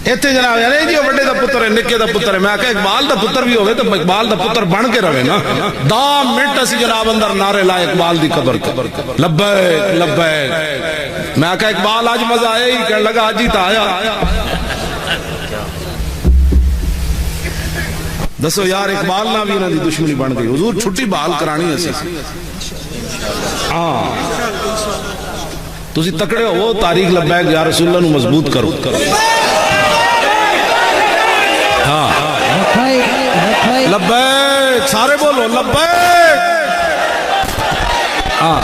اتنے جناب نہیں جی وڈے دا پتر ہے نکے دا پتر ہے. میں کہا اقبال دا پتر بھی ہوئے تو اقبال دا پتر بن کے رہے نا. 10 منٹ اسی جناب اندر نعرے لائے اقبال دی قبر لبیک لبیک. میں کہا اقبال آج مزہ آیا ہی, کہنے لگا آج ہی تا آیا. دسو یار اقبال نہ بھی انہاں دی دشمنی بن گئی. حضور چھٹی بحال کرانی اسی. ہاں تسی تکڑے ہو وہ تاریخ لبیک یا رسول اللہ نو مضبوط کرو. ہاں لبیک سارے بولو لبیک. ہاں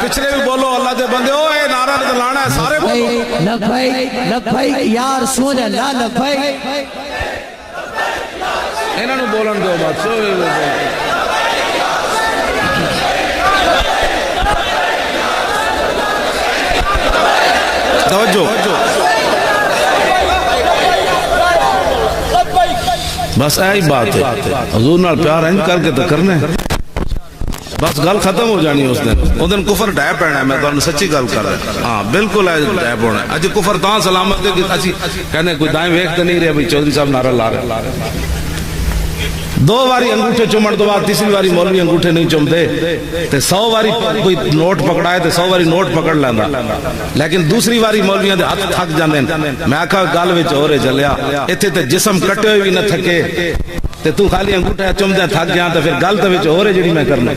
پچھلے بھی بولو اللہ دے بندے ہو اے نعرہ دلانا ہے سارے بولو لبیک لبیک یا رسول اللہ لبیک. انہاں نو بولن دو بات سو. توجہ بس ایہی بات ہے. حضور نال پیار انج کر کے تو کرنے بس گل ختم ہو جانی. اس دن کفر ڈے پینا ہے. میں تو سچی گل کر رہا. ہاں بالکل ہے ڈے پونا. اج کفر تاں سلامت ہے کہ اسی کہنے کوئی دائیں ویکھتے نہیں رہے بھئی چودھری صاحب نعرہ لا رہے. 2 باری انگوٹھے چومن تو بعد تیسری باری مولوی انگوٹھے نہیں چومتے تے 100 باری کوئی نوٹ پکڑائے تے 100 باری نوٹ پکڑ لیندا. لیکن دوسری باری مولویاں دے ہاتھ تھک جاندے. میں آکھا گل وچ ہو رہے چلیا ایتھے تے جسم کٹے ہوئے بھی نہ تھکے تے تو خالی انگوٹھا چومدے تھک گیا تے پھر گل تے وچ ہو رہے جڑی میں کرنا.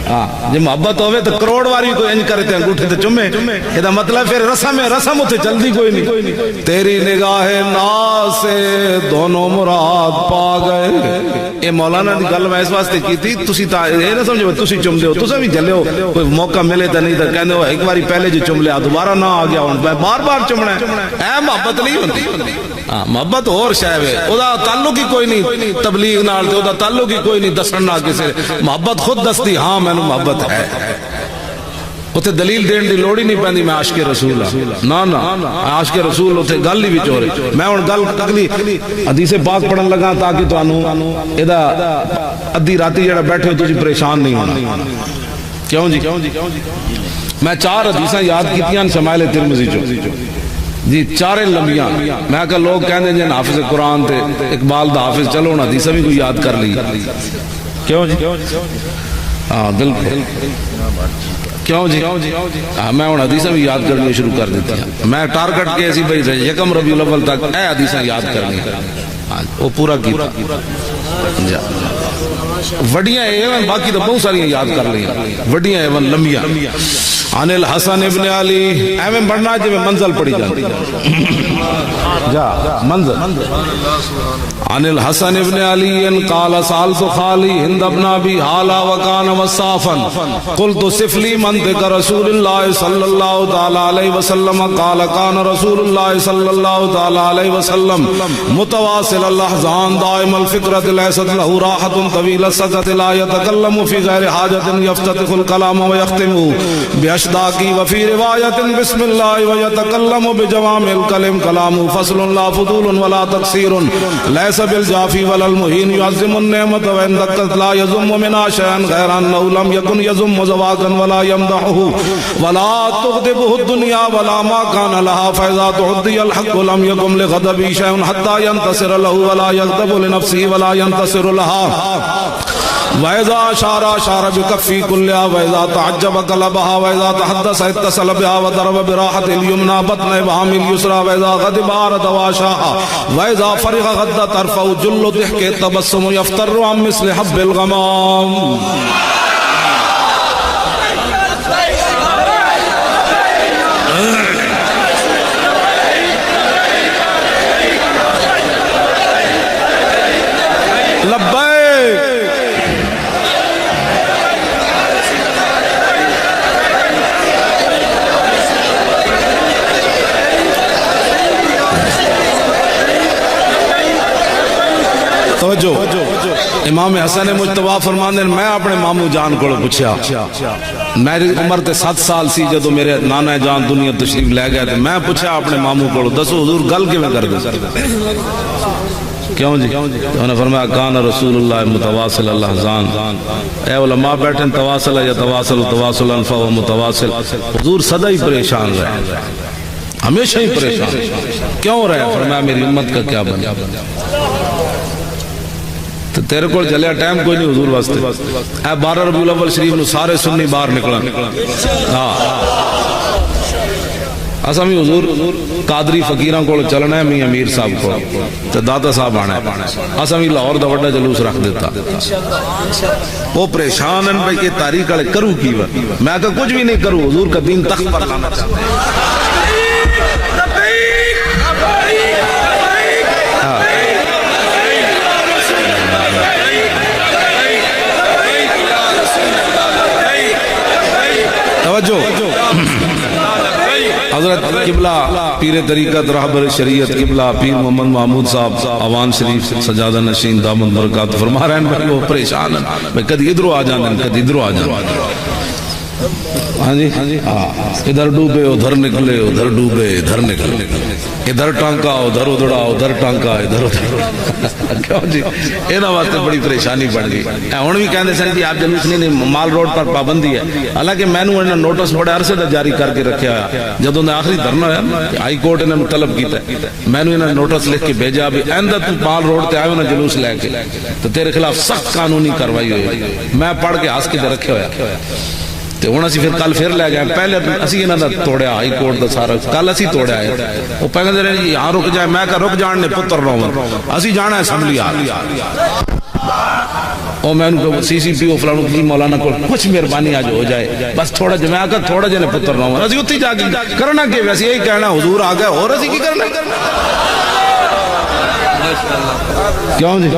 ہاں جے محبت ہوے تے کروڑ باری کوئی انج کرے تے انگوٹھے تے چومے. اے دا مطلب پھر رسم تے جلدی کوئی نہیں. تیری نگاہ ناز سے دونوں مراد پا گئے. اے مولانا دی گل میں اس واسطے کی تھی تسی تا اے نہ سمجھو تسی چم دیو تسا بھی جلے ہو کوئی موقع ملے تے نہیں تے کہندے ہو ایک باری پہلے جو چم لیا دوبارہ نہ آ گیا ہن بار بار چمنا ہے. اے محبت نہیں ہوندی. ہاں محبت اور شے ہے او دا تعلق ہی کوئی نہیں تبلیغ نال تے او دا تعلق ہی کوئی نہیں دسن نال کسے. محبت خود دستی ہاں مینوں محبت ہے. اتھے دلیل دین دی لوڑی نہیں پیندی میں عاشق رسول ہاں. نہ عاشق رسول اتھے گل ہی وچ ہو رہی. میں ہن گل اگلی حدیث پاک پڑھن لگا تاکہ تانوں ادا ادھی راتی جڑا بیٹھے ہو تسی پریشان نہیں ہونا. کیوں جی میں 4 حدیثاں یاد کیتیاں شمائل ترمذی چوں جی 4 لمبیاں. میں کہ لوگ کہندے جن حافظ قرآن تے اقبال دا حافظ چلو ہن حدیثاں بھی کوئی یاد کر لی. کیوں جی ہاں بالکل کیوں جی میں ہوں حدیثیں بھی یاد کرنی شروع کر دیتی ہیں. میں ٹارگٹ کے ایسی بھائی یکم ربیع الاول تک اے حدیثیں یاد کرنی وہ پورا کیتا. وڈیاں ایون باقی تو بہت ساری یاد کر لی وڈیاں ایون لمبیاں. عن الحسن ابن علی ایویں پڑھنا جی میں منزل پڑھی جاتی جا منزل. عن الحسن ابن علی قال سألت خالی ہند ابن ابی حالا وکان وصافا قلت صف لی منطق رسول اللہ صلی اللہ تعالی علیہ وسلم قال کان رسول اللہ صلی اللہ تعالی علیہ وسلم متواصل الاحزان دائم الفکرت لیست له راحت طویل السکت لا يتکلم فی غیر حاجت یفتتح الکلام ویختم باشداقی وفی روایت بسم اللہ ویتکلم بجوامع الکلم کلام فصل لا فضول ولا تقصیر لیس بالجافی ولا المہین يعظم النعمت وان دقت لا يزم منا شیئا غیر انه لم يكن يزم زواقا ولا يمدحه ولا تغضبه الدنيا ولا ما كان لها فاذا تعدي الحق لم يقم لغضبه شيء حتى ينتصر له ولا يغضب لنفسه ولا ينتصر لها وَإِذَا أَشَارَ بِكَفِّهِ كُلِّهَا وَإِذَا تَعَجَّبَ قَلَبَهَا وَإِذَا تَحَدَّثَ اتصل بها وضرب براحة اليمنى بطن إبهام اليسرى وإذا غضب أعرض وأشاح وإذا فرغ غض طرفه جل ضحك التبسم يفتر عن مثل حب الغمام. توجہ امام حسن مجتبی فرماندے میں اپنے مامو جان کو پوچھیا میری عمر تے 7 سال سی جدو میرے نانا جان دنیا تشریف لے گئے تے میں پوچھا اپنے مامو کو دسو حضور گل کیویں کردے کیوں جی؟ انہوں نے فرمایا کان رسول اللہ متواصل الاحزان، اے علماء بیٹھیں تواصل یا تواصل تواصل انفا و متواصل، حضور صدا ہی پریشان رہے، ہمیشہ ہی پریشان، کیوں رہے؟ فرمایا میری امت کا کیا بنے؟ تو تیرے کو چلیا ٹائم کوئی نہیں حضور واسطے، اے 12 ربیع الاول شریف نو سارے سنی باہر نکلا، اساں بھی حضور قادری فقیراں کو چلنا ہے، میں امیر صاحب کو تے داتا صاحب آنا ہے، اساں بھی لاہور دا بڑا جلوس رکھ دیتا، وہ پریشان ہیں بھائی یہ تاریخ والے کروں کی وا، میں کہا کچھ بھی نہیں کروں، حضور کا دین تخت پر لانا چاہتے ہیں۔ حضرت قبلہ پیر طریقت رہبر شریعت قبلہ پیر محمد محمود صاحب آوان شریف سجادہ نشین دامن برکات فرما رہے ہیں وہ پریشان ہیں، کدی ادھروں آ جانے کدی ادھروں آ جانے، ہاں جی ادھر ڈوبے ادھر نکلے ادھر ڈوبے ادھر نکلے، ادھر ٹانکا ادھر اڑا ادھر ٹانکا ادھر اڑا، کیوں جی؟ انہاں واسطے بڑی پریشانی بن گئی۔ ہن بھی کہندے سن کہ آپ جلوس نہیں، مال روڈ پر پابندی ہے، حالانکہ میں نے انہاں نوٹس بڑے عرصے دا جاری کر کے رکھیا ہے، جدوں نے آخری دھرنا ہویا ہائی کورٹ انہاں طلب کیتا ہے، میں نے انہاں نوٹس لکھ کے بھیجا بھی آئندہ تو مال روڈ تے آئے نہ جلوس لے کے تو تیرے خلاف سخت قانونی کارروائی ہوئی، میں پڑھ کے ہنس کے رکھے ہویا تو ہوں اسی پھر کل پھر لے گئے، پہلے اسی انہاں دا توڑیا ہائی کورٹ دا سارا، کل اسی توڑیا ہے، وہ پہلے رہے یہاں رک جائے، میں کہا رک جان نے پتر رہوں، اسی جانا ہے اسمبلی آل، اور میں انہوں کو سی سی پی او فلانوں کی مولانا کو کچھ مہربانی آج ہو جائے، بس تھوڑا جو میں آگا تھوڑا جنے پتر رہوں، اسی اتھی جا کے کرنا کہ ویسے یہی کہنا حضور آ گئے اور اسی کی کرنا، کیوں جی؟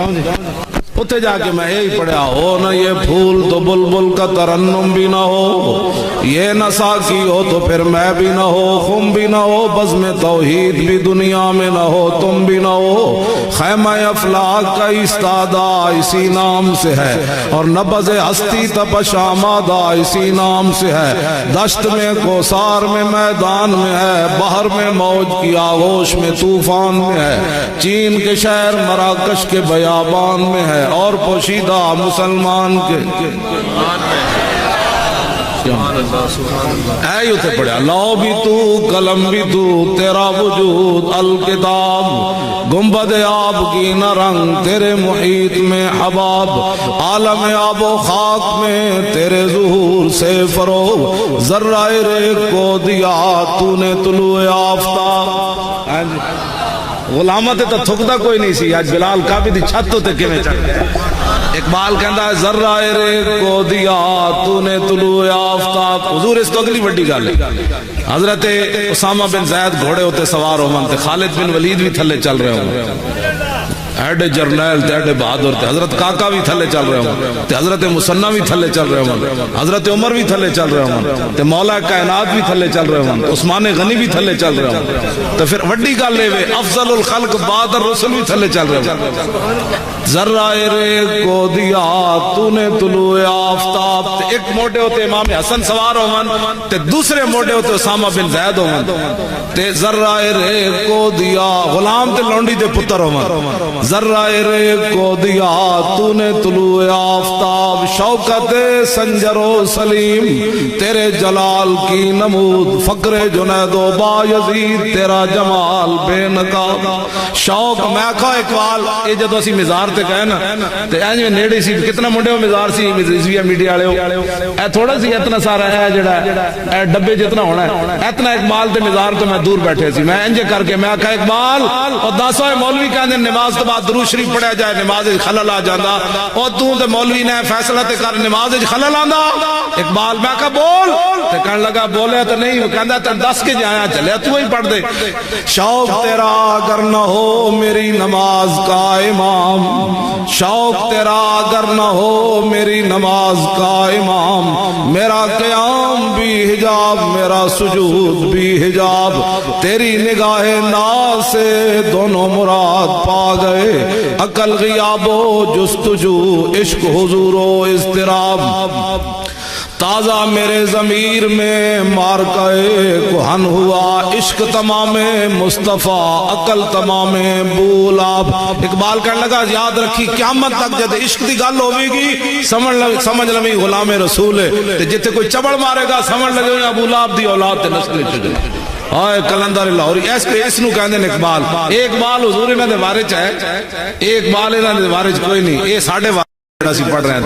اتھے جا کے میں یہی پڑھا ہو نہ یہ پھول تو بلبل کا ترنم بھی نہ ہو، یہ نہ ساکی ہو تو پھر میں بھی نہ ہو، خم بھی نہ ہو بزم توحید بھی دنیا میں نہ ہو، تم بھی نہ ہو، خیمہ افلاک کا استادہ اسی نام سے ہے، اور نبض ہستی تپش آمادہ اسی نام سے ہے، دشت میں کوثار میں میدان میں ہے، بحر میں موج کی آغوش میں طوفان میں ہے، چین کے شہر مراکش کے بیابان میں ہے، اور پوشیدہ مسلمان کے اے یوں تے پڑھا لو بھی تو قلم بھی تو تیرا وجود الکتاب، گنبد آب کی نہ رنگ تیرے محیط میں حباب، عالم آب و خاک میں تیرے ظہور سے فروغ، ذرہ ریگ کو دیا تو نے طلوع آفتاب، غلامت تو تھکتا کوئی نہیں سی، آج بلال کعبے دی چھت تے کیویں چڑھ گیا، اقبال کہندا ہے ذرہ ریگ کو دیا تو نے طلوع آفتاب، حضور اس تو اگلی بڑی گل ہے، حضرت اسامہ بن زید گھوڑے ہوتے سوار ہون تے خالد بن ولید بھی تھلے چل رہے ہوں، ایڈے جرنیل تے ایڈے بہادر تے حضرت کاکا بھی تھلے چل رہے ہوں تے حضرت مسنہ بھی تھلے چل رہے ہوں، حضرت عمر بھی تھلے چل رہے ہوں تے مولا کائنات بھی تھلے چل رہے ہوں، عثمان غنی بھی تھلے چل رہے ہوں، تو پھر وڈی گل لے وے افضل الخلق بعد الرسل بھی تھلے چل رہے ہوں، ذرہ ریگ کو دیا تو نے طلوع آفتاب، تے ایک موڈے ہوتے امام حسن سوار ہون تے دوسرے موڈے ہوتے اسامہ بن زید ہون، تے ذرہ ریگ کو دیا غلام تے لونڈی دے پتر ہون، ذرہ ریگ کو دیا تو نے طلوع آفتاب، شوکت سنجر و سلیم تیرے جلال کی نمود، فقر جنید و بایزید تیرا جمال بے نقاب، شوق میں کہا اقبال یہ جدو اسی مزار تے کہے نا تے اینج میں نیڑے سی کتنا منڈے ہو مزار سی رضویہ میڈیا والے ہو اے تھوڑا سی اتنا سارا ہے جڑا اے ڈبے جتنا ہونا ہے اتنا اقبال تے مزار تو میں دور بیٹھے سی، میں انج کر کے میں کہا اقبال اور دسو مولوی کہندے نماز تو بعد درود شریف پڑھیا جائے نماز وچ خلل آ جاندا، او تو تے مولوی نے فیصلہ تے کر نماز وچ خلل آندا، اقبال میں کہا بول تے کہن لگا بولے تو نہیں، کہندا تے دس کے جایا چلے تو ہی پڑھ دے، شوق تیرا اگر نہ ہو میری نماز کا امام، شوق تیرا اگر نہ ہو میری نماز کا امام، میرا قیام بھی حجاب میرا سجود بھی حجاب، تیری نگاہ ناز سے دونوں مراد پا گئے، عقل غیاب و جستجو عشق حضور و اضطراب، تازہ میرے ضمیر میں مارکے کہن ہوا عشق تمام مصطفیٰ عقل تمام بولاب. اقبال کہنے لگا یاد رکھی قیامت تک جد عشق دی گل ہوئے گی سمجھ لویں غلام رسول ہے تے جتے کوئی چبڑ مارے گا سمجھ لگے ابو لہب دی اولاد تے نسل چ. آئے کلندر لاہوری اس نو کہندے نے اقبال. ایک بال حضور انہاں دے بارے چ ہے, ایک بال انہاں دے بارے چ کوئی نہیں. اے ساڈے جڑا سی پڑھ رہے ہیں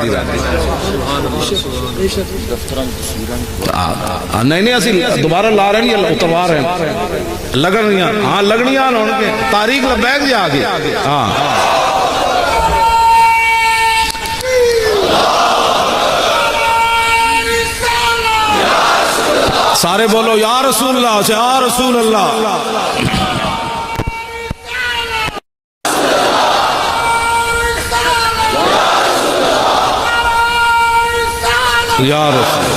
نہیں نہیں اسی دوبارہ لا رہے ہیں یا اتروا رہے ہیں لگنیاں. ہاں لگنیاں ہون کے تاریخ لبیک جا کے. ہاں سارے بولو یا رسول اللہ سے یا رسول اللہ. یا رسول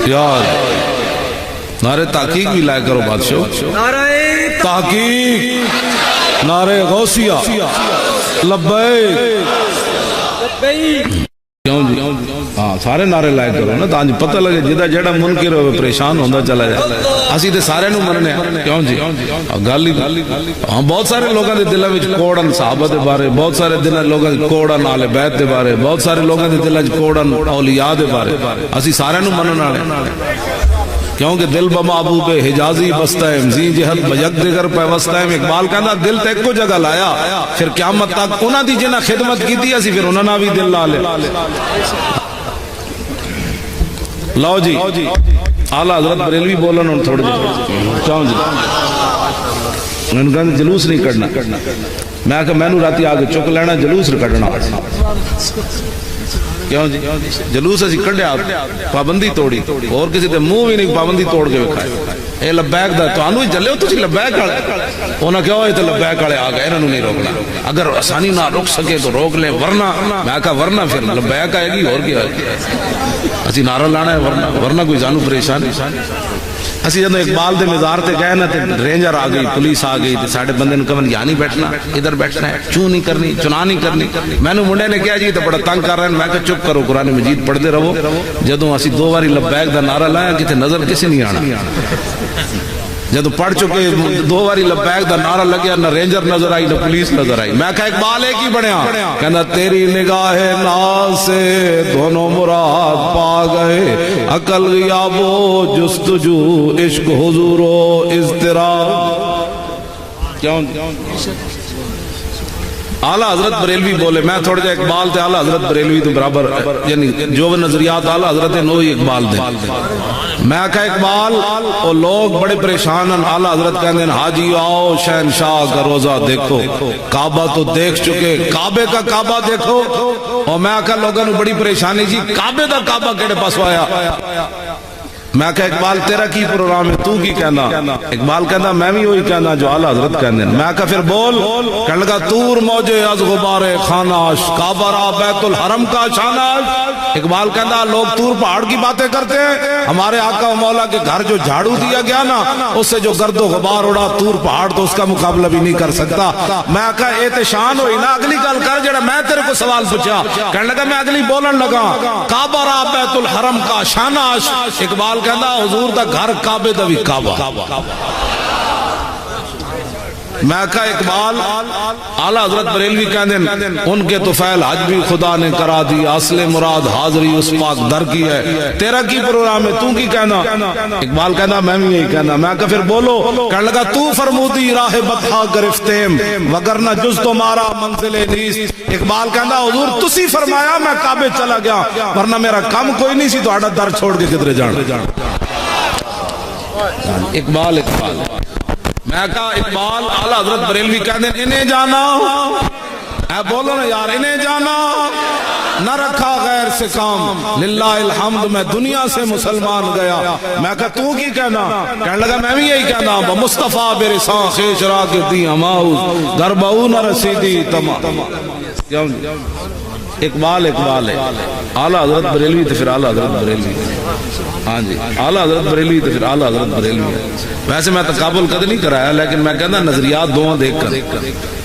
یا نعرے تحقیق بھی لائے کرو بادشاہ. تحقیق نعرے غوثیہ لبیک. کیوں جی ہاں سارے نعرے لائے کرو نا تاں پتہ لگے جدا جڑا منکر ہوئے پریشان ہوندا چلا جائے. اسی تے سارے نو مننے کیوں جی گل ہی. ہاں بہت سارے لوگاں دے دلاں وچ کوڑن صحابہ دے بارے, بہت سارے دلاں لوگاں دے کوڑن اہل بیت دے بارے, بہت سارے لوگاں دے دلاں وچ کوڑن اولیاء دے بارے. اسی سارے نو منن والے کیونکہ دل بمحبوب حجازی بستہ ہے زی جہت بجک دیگر پیوستہ ہے. اقبال کہنا دل تے کو جگہ لایا پھر قیامت تک انہاں دی جنہ خدمت کی تھی اسی پھر انہاں نا بھی دل لا لے. لو جی اعلیٰ حضرت بریلوی بولن ہوں تھوڑے چاہوں جی میں نے کہا جلوس نہیں کرنا. میں کہا میں نے راتی آگے چک لینا جلوس کرنا. کیوں جی جلوس اسی کڈیا پابندی توڑی اور کسی تے منہ بھی نہیں پابندی توڑ کے وکھائے. اے لبیک دا تو انو ہی جلے ہو تسی لبیک والے. انہاں کہا ہوئے تے لبیک والے آ گئے انہوں نہیں روکنا. اگر آسانی نہ روک سکے تو روک لیں ورنہ میں کہا ورنہ پھر لبیک آئے گی اور کیا اسی نعرہ لانا ہے ورنہ کوئی جانو پریشان. اسی جب اقبال دے مزار تے گئے نا تے رینجر آ گئی پولیس آ گئی تے ساڈے بندے نے کہا یہاں نہیں بیٹھنا ادھر بیٹھنا ہے چوں نہیں کرنی چنا نہیں کرنی. میں نے منڈے نے کہا جی تے بڑا تنگ کر رہے ہیں. میں کہا چپ کرو قرآن مجید پڑھتے رہو. جدوں اسی دو باری لبیک دا نعرہ لایا کتے نظر کسی نہیں آنا. جدو پڑھ چکے دو باری لبیک دا نعرہ لگیا نہ رینجر نظر آئی نہ پولیس نظر آئی. میں کہا اقبال ایک ہی بنیا کہنا تیری نگاہ ناز سے دونوں مراد پا گئے عقل غیاب و جستجو عشق حضور و اضطراب. کیوں اعلیٰ حضرت بریلوی بولے میں تھوڑے جا اقبال تے اعلیٰ حضرت بریلوی تو برابر یعنی جو نظریات اعلیٰ حضرت ہیں وہی اقبال دے. میں کہا اقبال اور لوگ بڑے پریشان ہیں. اعلیٰ حضرت کہتے ہیں حاجی آؤ شہنشاہ کا روزہ دیکھو کعبہ تو دیکھ چکے کعبے کا کعبہ دیکھو. اور میں کہا لوگوں نے بڑی پریشانی جی کعبے دا کعبہ کیڑے پاس آیا. میں کہا اقبال تیرا کی پروگرام ہے تو کی کہنا. اقبال کہنا میں بھی وہی کہنا جو اعلیٰ حضرت کہنے. میں کہا پھر بول. کہنے لگا تور موجے از غبار خاناش کعبہ را بیت الحرم کا شاناش. اقبال کہنا لوگ تور پہاڑ کی باتیں کرتے ہیں ہمارے آقا و مولا کے گھر جو جھاڑو دیا گیا نا اس سے جو گرد و غبار اڑا تور پہاڑ تو اس کا مقابلہ بھی نہیں کر سکتا. میں کہا احتشان ہوئی نا اگلی گل کر جڑا میں تیرے کو سوال پوچھا. کہنے لگا میں اگلی بولن لگا کعبہ را بیت الحرم کا شاناش. اقبال کہنا حضور دا گھر کعبے دا بھی کعبہ. میں کہا اقبال اعلیٰ حضرت بریلوی کہنے ان کے تو فعل حج بھی خدا نے کرا دی اصل مراد حاضری اس پاک در کی ہے. تیرا کی پروگرام ہے تو کی کہنا. اقبال کہنا میں بھی یہی کہنا. میں کہا پھر بولو. کہنے لگا تو فرمودی راہ بطحا گرفتیم وگرنہ جز تمہارا منزل نیست. اقبال کہنا حضور تسی فرمایا میں کعبے چلا گیا ورنہ میرا کام کوئی نہیں سی تو آڑا در چھوڑ کے کدھر جان. اقبال میں کہا اقبال اعلیٰ حضرت بریلوی کہتے ہیں انہیں جانا اے بولو نا یار انہیں جانا نہ رکھا غیر سے کام للہ الحمد میں دنیا سے مسلمان گیا. میں کہا تو کی کہنا. کہنے لگا میں بھی یہی کہنا بمصطفیٰ برساں خیش را گردی ہماؤ در بہو نہ رسیدی تمام. اقبال ہے اعلیٰ حضرت بریلوی تو پھر اعلیٰ حضرت بریلوی. ہاں جی اعلیٰ حضرت بریلوی تو پھر اعلیٰ حضرت بریلوی. ویسے میں تقابل کد نہیں کرایا لیکن میں کہنا نظریات دونوں دیکھ کر.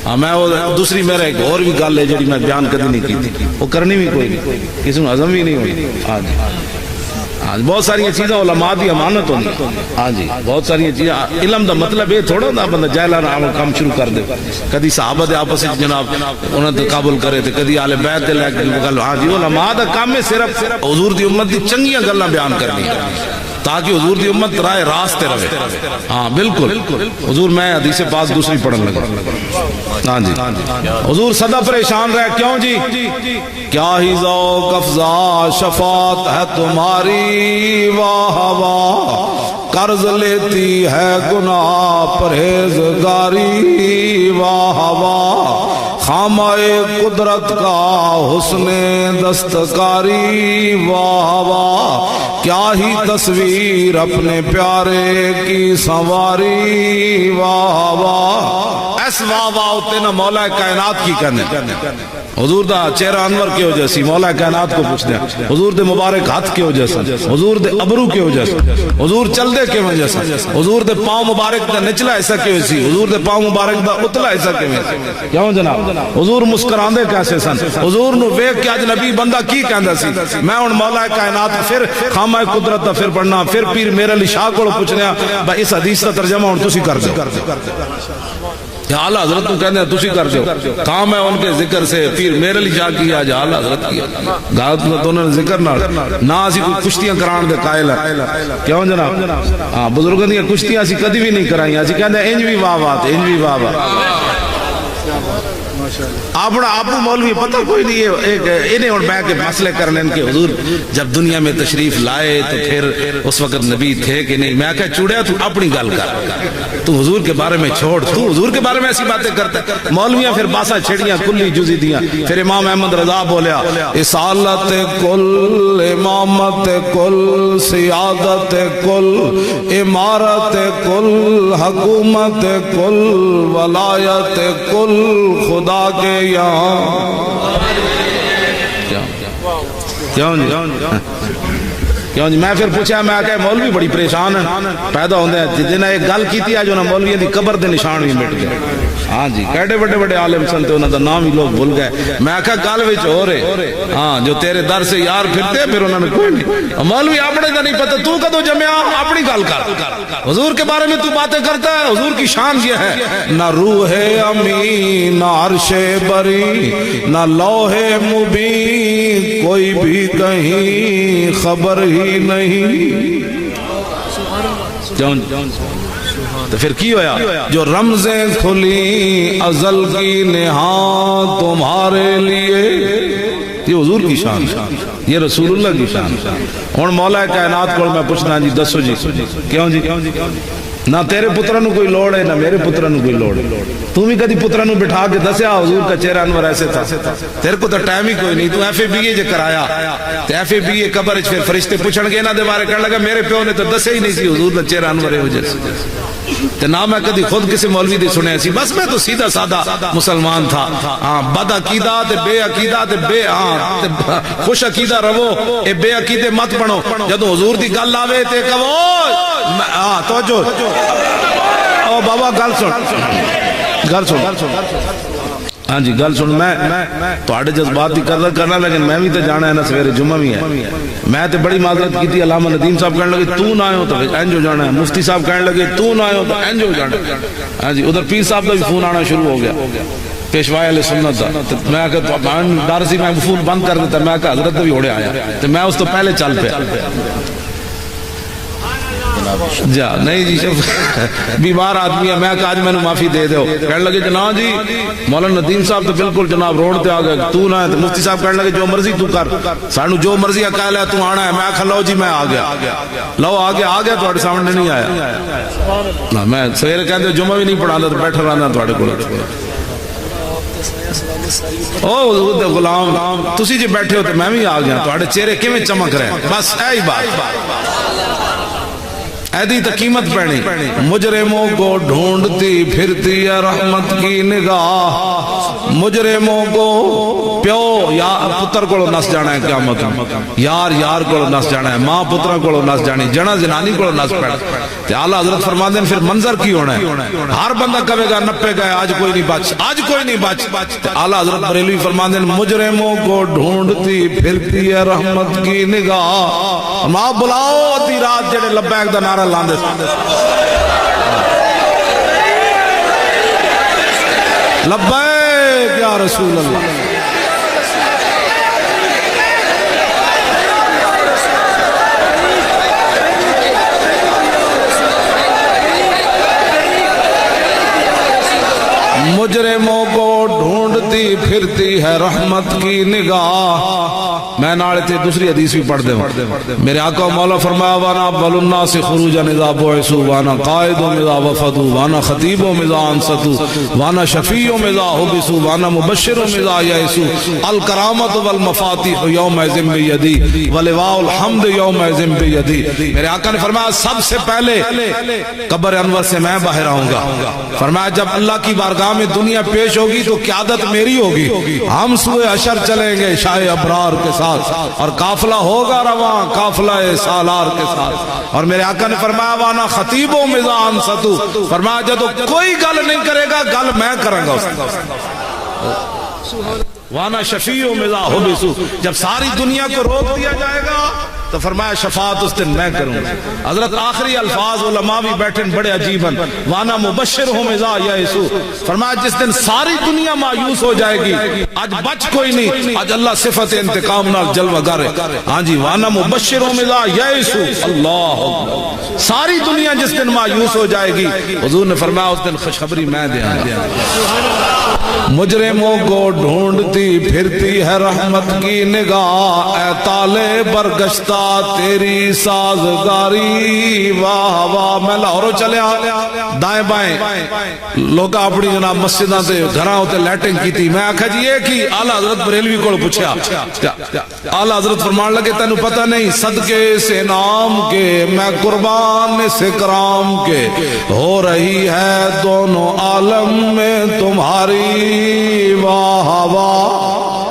ہاں میں دوسری میرا ایک اور بھی گل ہے جڑی میں بیان کدی نہیں کی تھی وہ کرنی بھی کوئی نہیں کسی کو ہضم بھی نہیں ہوئی. ہاں جی ہاں بہت ساری چیزاں علماء دی امانت ہوندی. ہاں جی بہت ساری چیزاں. علم دا مطلب یہ تھوڑا ہوندا بندہ جاہلانہ کام شروع کر دے. کدی صحابہ دے آپس وچ جناب انہاں تے قابل کرے تے کدی اہل بیت دے لے کے گل. ہاں جی علماء دا کام ہے صرف حضور دی امت دی چنگیاں گلاں بیان کرنی تاکہ حضور دی امت راہ راست تے رہے. ہاں بالکل حضور. میں حدیث پاک دوسری پڑھن لگا. ہاں جی حضور سدا پریشان رہے. کیوں جی؟ کیا ہی ذوق افزا شفاعت ہے تمہاری، واہ واہ قرض لیتی ہے گناہ پرہیزگاری، واہ واہ خامہ قدرت کا حسن دستکاری، واہ واہ کیا ہی تصویر اپنے پیارے کی سنواری، واہ واہ. ایس واہ واہ ہوتے نا مولا کائنات کی کرنے. حضور دا چہرہ انور کی وجہ سی مولا کائنات کو پوچھتے ہیں حضور دے مبارک ہاتھ کی وجہ سے، حضور دے ابرو کی وجہ سے، حضور چل دے کی وجہ سے، حضور دے پاؤں مبارک دا نچلا ایسا کی وجہ سی، حضور دے پاؤں مبارک دا اتلا ایسا کی وجہ سے. کیوں جناب؟ حضور مسکراندے کیسے سن؟ حضور نو ویکھ کے اج نبی بندہ کی کہندا سی میں ہن مولا کائنات پھر خامہ قدرت دا پھر پڑھنا پھر پیر میرے علی شاہ کو پوچھنا بھائی اس حدیث کا ترجمہ ہن تسی کر دیو. اعلیٰ حضرت کو کہتے ہیں تسی کر دیو. کام ہے ان کے ذکر سے پیر میرے علی شاہ کیا جا اعلیٰ حضرت کیا گات تو انہوں نے ذکر نہ اسی کوئی کشتیاں کران دے قائل ہے. کیوں جناب؟ ہاں بزرگوں دی کشتیاں اسی کدی بھی نہیں کرائیں. اسی کہتے ہیں انج بھی واہ واہ انج بھی واہ واہ. اپنا آپ مولوی پتہ کوئی نہیں ہے انہیں اور بیٹھ کے مسئلے کرنے ان کے حضور جب دنیا میں تشریف لائے تو پھر اس وقت نبی تھے کہ نہیں. میں کہا چوڑیا تو اپنی گل کر تو حضور کے بارے میں چھوڑ. تو حضور کے بارے میں ایسی باتیں کرتا. مولویاں پھر باسا چھڑیاں کلی جزی دیاں. پھر امام احمد رضا بولیا اصالت کل امامت کل سیادت کل امارت کل حکومت کل ولایت کل خدا کے یہاں. کیوں جی؟ میں پھر پوچھا میں کہ مولوی بڑی پریشان ہے پیدا ہوندے ہیں جنہیں ایک گل کیتی ہے جو نا مولوی دی قبر دے نشان بھی مٹ گئے. ہاں جی کیڑے بڑے بڑے عالم سن تے انہاں دا نام ہی لوگ بھول گئے. میں کہا گل وچ ہو رہے ہاں جو تیرے در سے یار پھرتے پھر انہوں نے کوئی نہیں. مولوی اپنے دا نہیں پتہ تو کدو جمیا اپنی گل کر. حضور کے بارے میں تو باتیں کرتا ہے. حضور کی شان یہ ہے نہ روح امین نہ عرش بری نہ لوح مبین کوئی بھی کہیں خبر ہی نہیں. تو پھر کی ہویا جو رمزیں کھلی ازل کی نہاں تمہارے لیے. یہ حضور کی شان یہ رسول اللہ کی شان. اور مولا کائنات کو میں پوچھنا جی دسو جی کیوں جی نہ تیرے پترہ نو کوئی لوڑ ہے نہ میرے پترہ نو کوئی لوڑ ہے. تم ہی کدی پترہ نو بٹھا کے دسیا حضور کا چہرہ انور ایسے تھا. تیرے کو تو ٹائم ہی کوئی نہیں. تو ایف اے بی اے جو کرایا تو ایف اے بی اے قبر پھر فرشتے پوچھن گے انہاں دے بارے کہنے لگا میرے پیو نے تو دسے ہی نہیں سی حضور کا چہرہ انور ہے وجہ سے. تے نہ میں کدی خود کسی مولوی دے سنیا سی. بس میں تو سیدھا سادہ مسلمان تھا. ہاں بد عقیدہ تے بے عقیدہ تے بے ہاں خوش عقیدہ رہو اے بے عقیدے مت بنو. جدوں حضور دی گل آوے تے کہو ہاں توجہ او بابا گل سن ہاں جی گل سن. میں تواڈے جذبات دی قدر کرنا لیکن میں بھی تے جانا ہے نا سویرے جمعہ بھی ہے. میں تے بڑی معذرت کیتی. علامہ ندیم صاحب کہنے لگے تو نہ آئے تو انج ہو جانا ہے. مفتی صاحب کہنے لگے تو نہ آئے تو انج ہو جانا ہے. ہاں جی ادھر پیر صاحب کا بھی فون آنا شروع ہو گیا پیشوائے علیہ سنت دا. میں کہا ڈر سی میں فون بند کر دیتا. میں کہا حضرت بھی اڑے آیا تو میں اس تو پہلے چل پیا جا نہیں جی بیمار آدمی ہے. میں کہا آج میں نے معافی دے دو. کہنے لگے جناب جی مولانا ندیم صاحب تو بالکل جناب روڈ تے آ گئے تو نہ ہے. تو مفتی صاحب کہنے لگے جو مرضی تو کر سانو جو مرضی کہہ لے تو آنا ہے. میں کہا لو جی میں آ گیا لو آ گیا تھوڑے سامنے نہیں آیا. میں سویرے کہتے جمعہ بھی نہیں پڑھا تو بیٹھا رہنا تھوڑے کو. او غلام تسی جی بیٹھے ہو تو میں بھی آ گیا. تھوڑے چہرے کیویں چمک رہے ہیں بس ایہی بات. ایدی تا قیمت پڑھنی. مجرموں کو ڈھونڈتی پھرتی ہے رحمت کی نگاہ. مجرموں کو پیو یا پتر کو نس جانا ہے قیامت. یار کو نس جانا ہے. ماں پتر کو نس جانی. جنا زنانی کو نس پڑا. اعلیٰ حضرت فرما دیں پھر منظر کی ہونا ہے. ہر بندہ کہے گا نپے گئے آج کوئی نہیں بچ آج کوئی نہیں بچ. اعلیٰ حضرت بریلوی فرما دیں مجرموں کو ڈھونڈتی پھرتی ہے رحمت کی نگاہ. ماں بلاؤ ادھی رات جڑے لبیک دا نعرہ لاندے لبیک یا رسول اللہ. مجرموں کو ڈھونڈتی پھرتی ہے رحمت کی نگاہ. میں ناڑے تھے دوسری حدیث بھی پڑھ دے میرے آقا مولا فرمایا وانا اول الناس خروجا اذا بعثوا وانا قائد اذا وفدوا وانا خطیب اذا انصتوا وانا شفیع اذا حبسوا وانا مبشر اذا یئسوا الکرامۃ والمفاتیح یومئذ بیدی ولواء الحمد یومئذ بیدی. میرے آقا نے فرمایا سب سے پہلے قبر انور سے میں باہر آؤں گا. فرمایا جب اللہ کی بارگاہ میں دنیا پیش ہوگی تو قیادت میری ہوگی. ہم سوئے حشر چلیں گے شاہ ابرار کے ساتھ اور قافلہ ہوگا رواں قافلہ سالار کے ساتھ. اور میرے آقا نے فرمایا وانا خطیب و مزا انصتو. فرمایا جب کوئی گل نہیں کرے گا گل میں کروں گا. وانا شفیع و مزا حبسو. جب ساری دنیا کو روک دیا جائے گا تو فرمایا شفاعت اس دن میں کروں گا. حضرت آخری الفاظ علماء بھی بیٹھے بڑے عجیباً وانا مبشر ہوں مزا یئسو. فرمایا جس دن ساری دنیا مایوس ہو جائے گی آج بچ کوئی نہیں. آج اللہ صفت انتقام نال جلوہ گر ہے. ہاں جی وانا مبشر ہوں مزا یئسو. اللہ اکبر. ساری دنیا جس دن مایوس ہو جائے گی حضور نے فرمایا اس دن خوشخبری میں دیا. مجرموں کو ڈھونڈتی پھرتی ہے رحمت کی نگاہ اے تالے برگشتہ تیری سازگاری. واہ واہ. میں لاہوروں چلے دائیں بائیں لوگ اپنی جناب مسجداں تے گھراں تے لیٹنگ کیتی. میں آکھا جی یہ کی اعلی حضرت بریلوی کو پوچھا. اعلی حضرت فرمان لگے تینوں پتہ نہیں صدقے سے نام کے میں قربان سے کرام کے ہو رہی ہے دونوں عالم میں تمہاری. واہ واہ.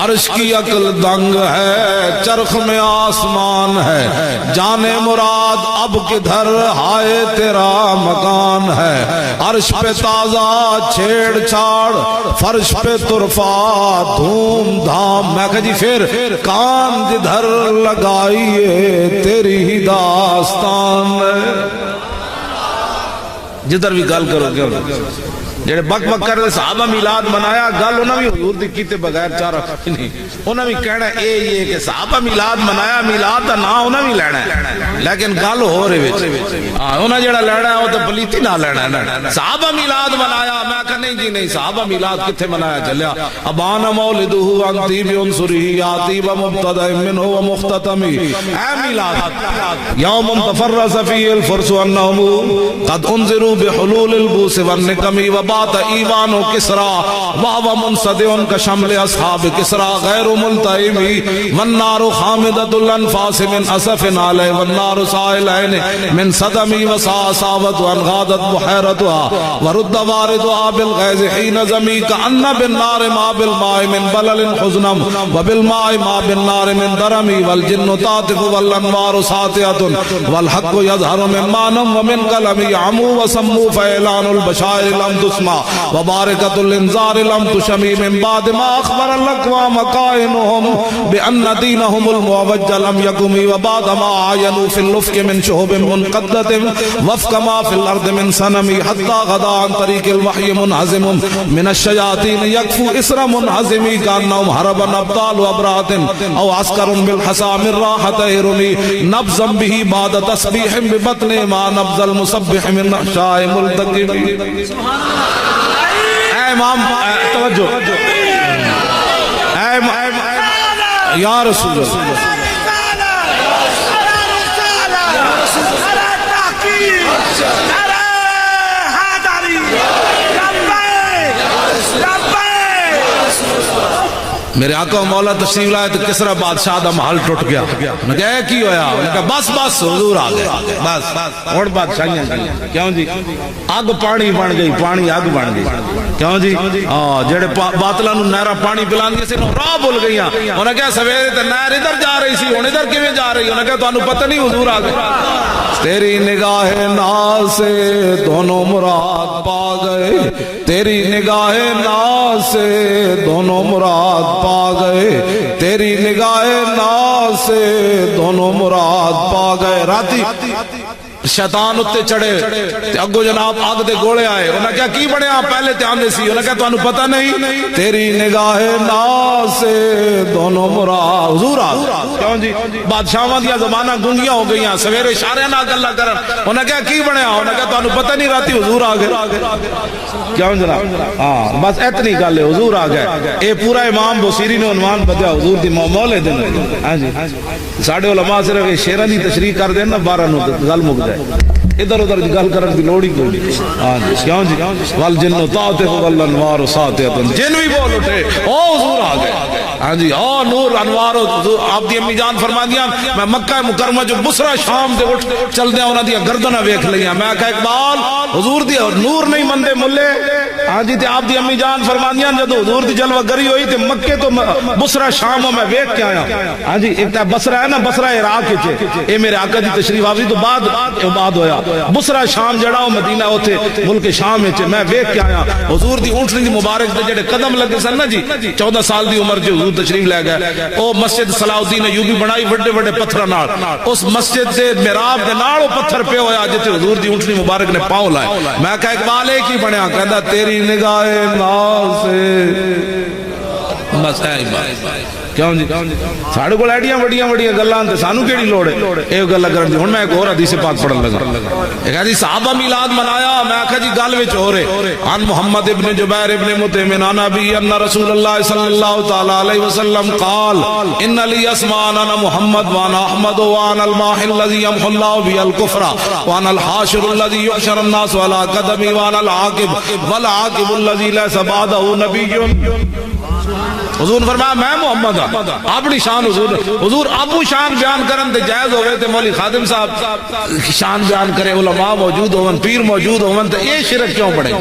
عرش کی عقل دنگ ہے چرخ میں آسمان ہے جانے مراد اب کدھر ہائے تیرا مکان ہے. عرش پہ تازہ چھیڑ چھاڑ فرش پہ طرفہ دھوم دھام. میں کہا جی پھر کان جدھر لگائیے تیری ہی داستان جدھر بھی گل کرو گے جڑے بک بک کر رہے صحابہ میلاد منایا گل انہوں نے حضور دی کیتے بغیر چارہ نہیں. انہوں نے کہنا اے یہ کہ صحابہ میلاد منایا میلاد دا نام انہوں نے لینا ہے لیکن گل ہو رہے انہوں جڑا لینا ہے وہ تو پلیتی نہ لینا ہے. صحابہ میلاد منایا میں کہا نہیں جی نہیں صحابہ میلاد کتھے منایا چلیا. ابانا مولدہ عن طیب عنصری آتیب مبتدع منہ و مختتمی. اے میلاد یوم تفرس فی الفرس انہم قد انذروا بحلول البوس والنکمی وبا ایوان و کسرا وہو منصدعن کا شمل اصحاب کسرا غیر ملتئمی والنار خامدت الانفاس من اصف علی والنار سائلین من صدمی وساساوت وانغادت بحیرتها ورد واردها بالغیظ حین زمی کأن بالنار ما بالماء من بلل حزنم وبالماء ما بالنار من درمی والجن تاتف والانوار ساتعت والحق یظہر من مانم ومن قلمی عمو وسمو فیلان البشائر لم تسمع وبارکت الانذار لم تشمی من بعد ما اخبر الاقوام قائنهم بان دینهم المعوج لم یکمی وبعد ما عاینوا فی الافق من شہب منقدت وفق ما فی الارض من سنمی حتی غدا عن طریق الوحی منحزم من الشیاطین یکفو اسر منحزمی کانهم حربا ابطال ابرات او عسکر بالحسا من راحت ارمی نبزا به بعد تسبیح ببطن ما نبز المسبح من نحشاء ملتقی. اے امام توجہ اے یا رسول اللہ میرے آقا و مولا تشریف لائے تو کسرا بادشاہ دا محل ٹوٹ گیا. انہوں نے کہا کی ہویا؟ انہوں نے کہا بس بس حضور آ گئے بس اور بادشاہیاں کی. کیوں جی اگ پانی بن گئی پانی اگ بن گئی. کیوں جی جڑے باطلاں نوں نہراں پانی پلاندی سی راہ بھول گئیاں. انہوں نے کہا سویرے تے نہر ادھر جا رہی سی ہن ادھر کیویں جا رہی؟ انہوں نے کہا تانوں پتہ نہیں حضور آ گئے. تیری نگاہ ناز سے دونوں مراد پا گئے تیری نگاہ ناز سے دونوں مراد پا گئے تیری نگاہ ناز سے دونوں مراد پا گئے راتی شیطان اتے چڑھے اگو جناب آگ دے گوڑے آئے انہاں کیا کی بڑے آپ پہلے تیان دے سی انہاں کیا تو انہوں پتہ نہیں تیری نگاہ ناز سے دونوں مراد حضور آگ کیوں جی بادشاہاں دیا زمانہ گنگیاں ہو گئی ہیں سویرے اشارے نہ اللہ کرن انہاں کیا کی بڑے ہیں انہاں کیا تو انہوں پتہ نہیں راتی حضور آگے کیوں جناب ہاں بس اتنی گل ہے حضور آگے اے پورا امام بصیری نے عنوان بدیا حضور دی مولے دن ہاں جی ساڑھے علماء صرف شیرہ دی تشریح کر دیں نا 12 نو گل مک جائے ادھر ادھر گل کرن دی لوڑی کوئی نہیں ہاں جی کیوں جی والجن طاعتہ والانوار ساطعۃ جن بھی بول اٹھے او حضور آ گئے ہاں جی او نور انوار آپ دی امی جان فرما دیا میں مکہ مکرمہ جو بصرہ شام دے اٹھ چل دیا انہاں دی گردناں ویکھ لئیاں میں کہا اقبال حضور دی نور نہیں مندے ملے ہاں جی تے آپ دی امی جان فرما دیا جب حضور دی جلوہ گری ہوئی تے مکے تو بصرہ شام میں ویکھ کے آیا ہاں جی ایک بصرہ ہے نا بصرہ عراق وچ اے میرے آقا دی تشریف آوری تو بعد ہویا بصرہ شام جڑا او مدینہ اوتھے ملک شام وچ میں ویکھ کے آیا حضور دی اونٹنی دی مبارک دے جڑے قدم لگے سن نا جی 14 سال دی عمر جو حضور تشریف لے گئے او مسجد صلاح الدین ایوبی بنائی بڑے بڑے پتھراں نال اس مسجد دے محراب دے نال او پتھر پہ ہویا جتے حضور دی اونٹنی مبارک نے پاؤں لائے میں کہا اقبال ایک ہی بنیا کہندا تیری نگاہ ناز سے بس ہے کیوں جی ساڑھے کو ایڈیاں وڈیاں گلاں تے سانو کیڑی لوڑ ہے اے گل کرن دی ہن میں ایک اور حدیث پاک پڑھن لگا ایک حدیث صحابہ میلاد منایا میں آکھا جی گل وچ ہو رہے عن محمد ابن جبیر ابن مطعم عن ابی ان رسول اللہ صلی اللہ تعالی علیہ وسلم قال ان لی اسماء انا محمد وانا احمد وانا الماح الذي يمحو الله به الكفر وانا الحاشر الذي يحشر الناس على قدمي وانا العاقب والعاقب الذي ليس بعده نبي حضور فرمایا میں محمد ہاں اپنی شان حضور ابو شان بیان کرن تے جائز ہوئے تے مولی خادم صاحب شان بیان کرے علماء موجود ہون پیر موجود ہون تے یہ شرک کیوں پڑے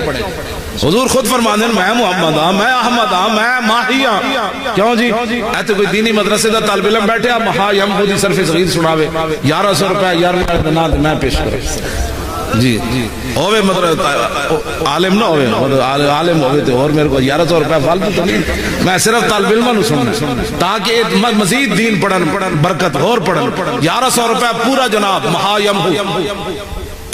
حضور خود فرماتے ہیں میں محمد ہاں میں احمد ہاں میں ماہی ہاں کیوں جی ایتے کوئی دینی مدرسے دا طالب علم بیٹھے مہا یم خودی صرف صغیر سناوے 1100 روپے 11 دنا تے میں پیش کرے جی ہوئے مطلب عالم نہ ہوئے عالم ہوئے تو اور میرے کو 1100 روپے فالتو تو نہیں میں صرف طالب علموں سننا تاکہ مزید دین پڑھن برکت اور پڑھن 1100 روپے پورا جناب مہایم ہو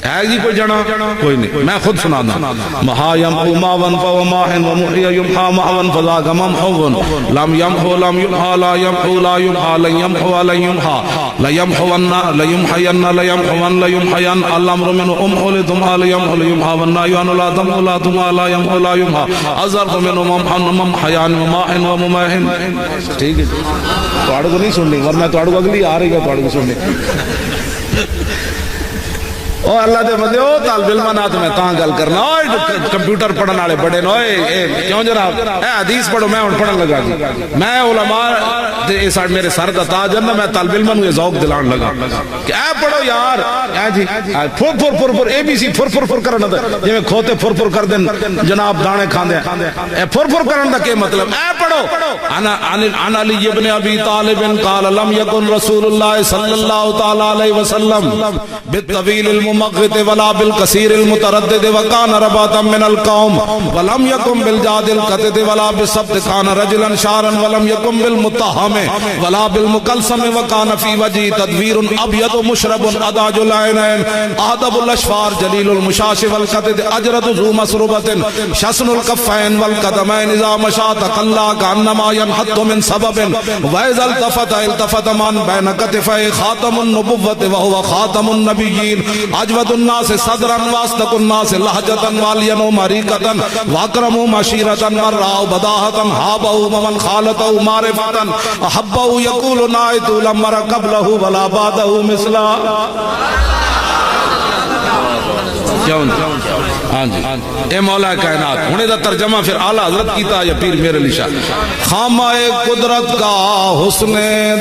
ہے جی کوئی جنا کوئی نہیں میں خود سنا دا مہایم ہو ماون فو ماہن ومحی یمحا ماون فضاق ممحون لم یمحو لم یمحا لا یمحو لا یمحا لن یمحو لا یمحا لیمحون لیمحین لیمحون لیمحین الامر من امحو لتمحا لیمحو لیمحا والنایان لا تمحو لا تمحا لا یمحو لا یمحا ازرف من ممحن ممحیان وماہن ومماہن ٹھیک ہے توڑ کو نہیں سننی ورنہ توڑ کو اگلی آ رہی ہے توڑ کو سننی او اللہ دے بندے او طالب علمانات میں تاں گل کرنا او کمپیوٹر پڑھن والے بڑے نو کیوں جناب اے حدیث پڑھو میں ہن پڑھن لگا جی میں علماء تے میرے سر دا تاج ہے نا میں طالب علماں نوں ذوق دلان لگا کہ اے پڑھو یار اے جی پھر اے بی سی پھر کرن دا جویں کھوتے پھر کر دین جناب دانے کھاندے اے پھر کرن دا کی مطلب اے پڑھو انا عن علی ابن ابی طالب قال لم يكن رسول الله صلی اللہ تعالی علیہ وسلم بالطویل المغت ولا بالكثير المتردد وكان رباطا من القوم ولم يكن بالجاد القتد ولا بالسبت كان رجلا شارا ولم يكن بالمتهم ولا بالمكلسم وكان في وجهه تدوير ابيض مشرب اداج العينين ادب الاشفار جليل المشاش والقتد اجرد ذو مسربه شسن الكفين والقدمين اذا مشى تقلى كانما ينحط من سبب واذا التفت من بين كتفيه خاتم النبوه وهو خاتم النبيين اجود الناس صدرا واصدق الناس لهجه والين مريقه واكرم مشيره من راى بداهه هابه ومن خالته معرفه احبه يقول نائت لمر قبله ولا بعده مثلا کیوں ہاں جی اے مولا کائنات ہونے دا ترجمہ پھر اعلیٰ حضرت کیتا یا پیر میر علی شاہ خامہ قدرت کا حسن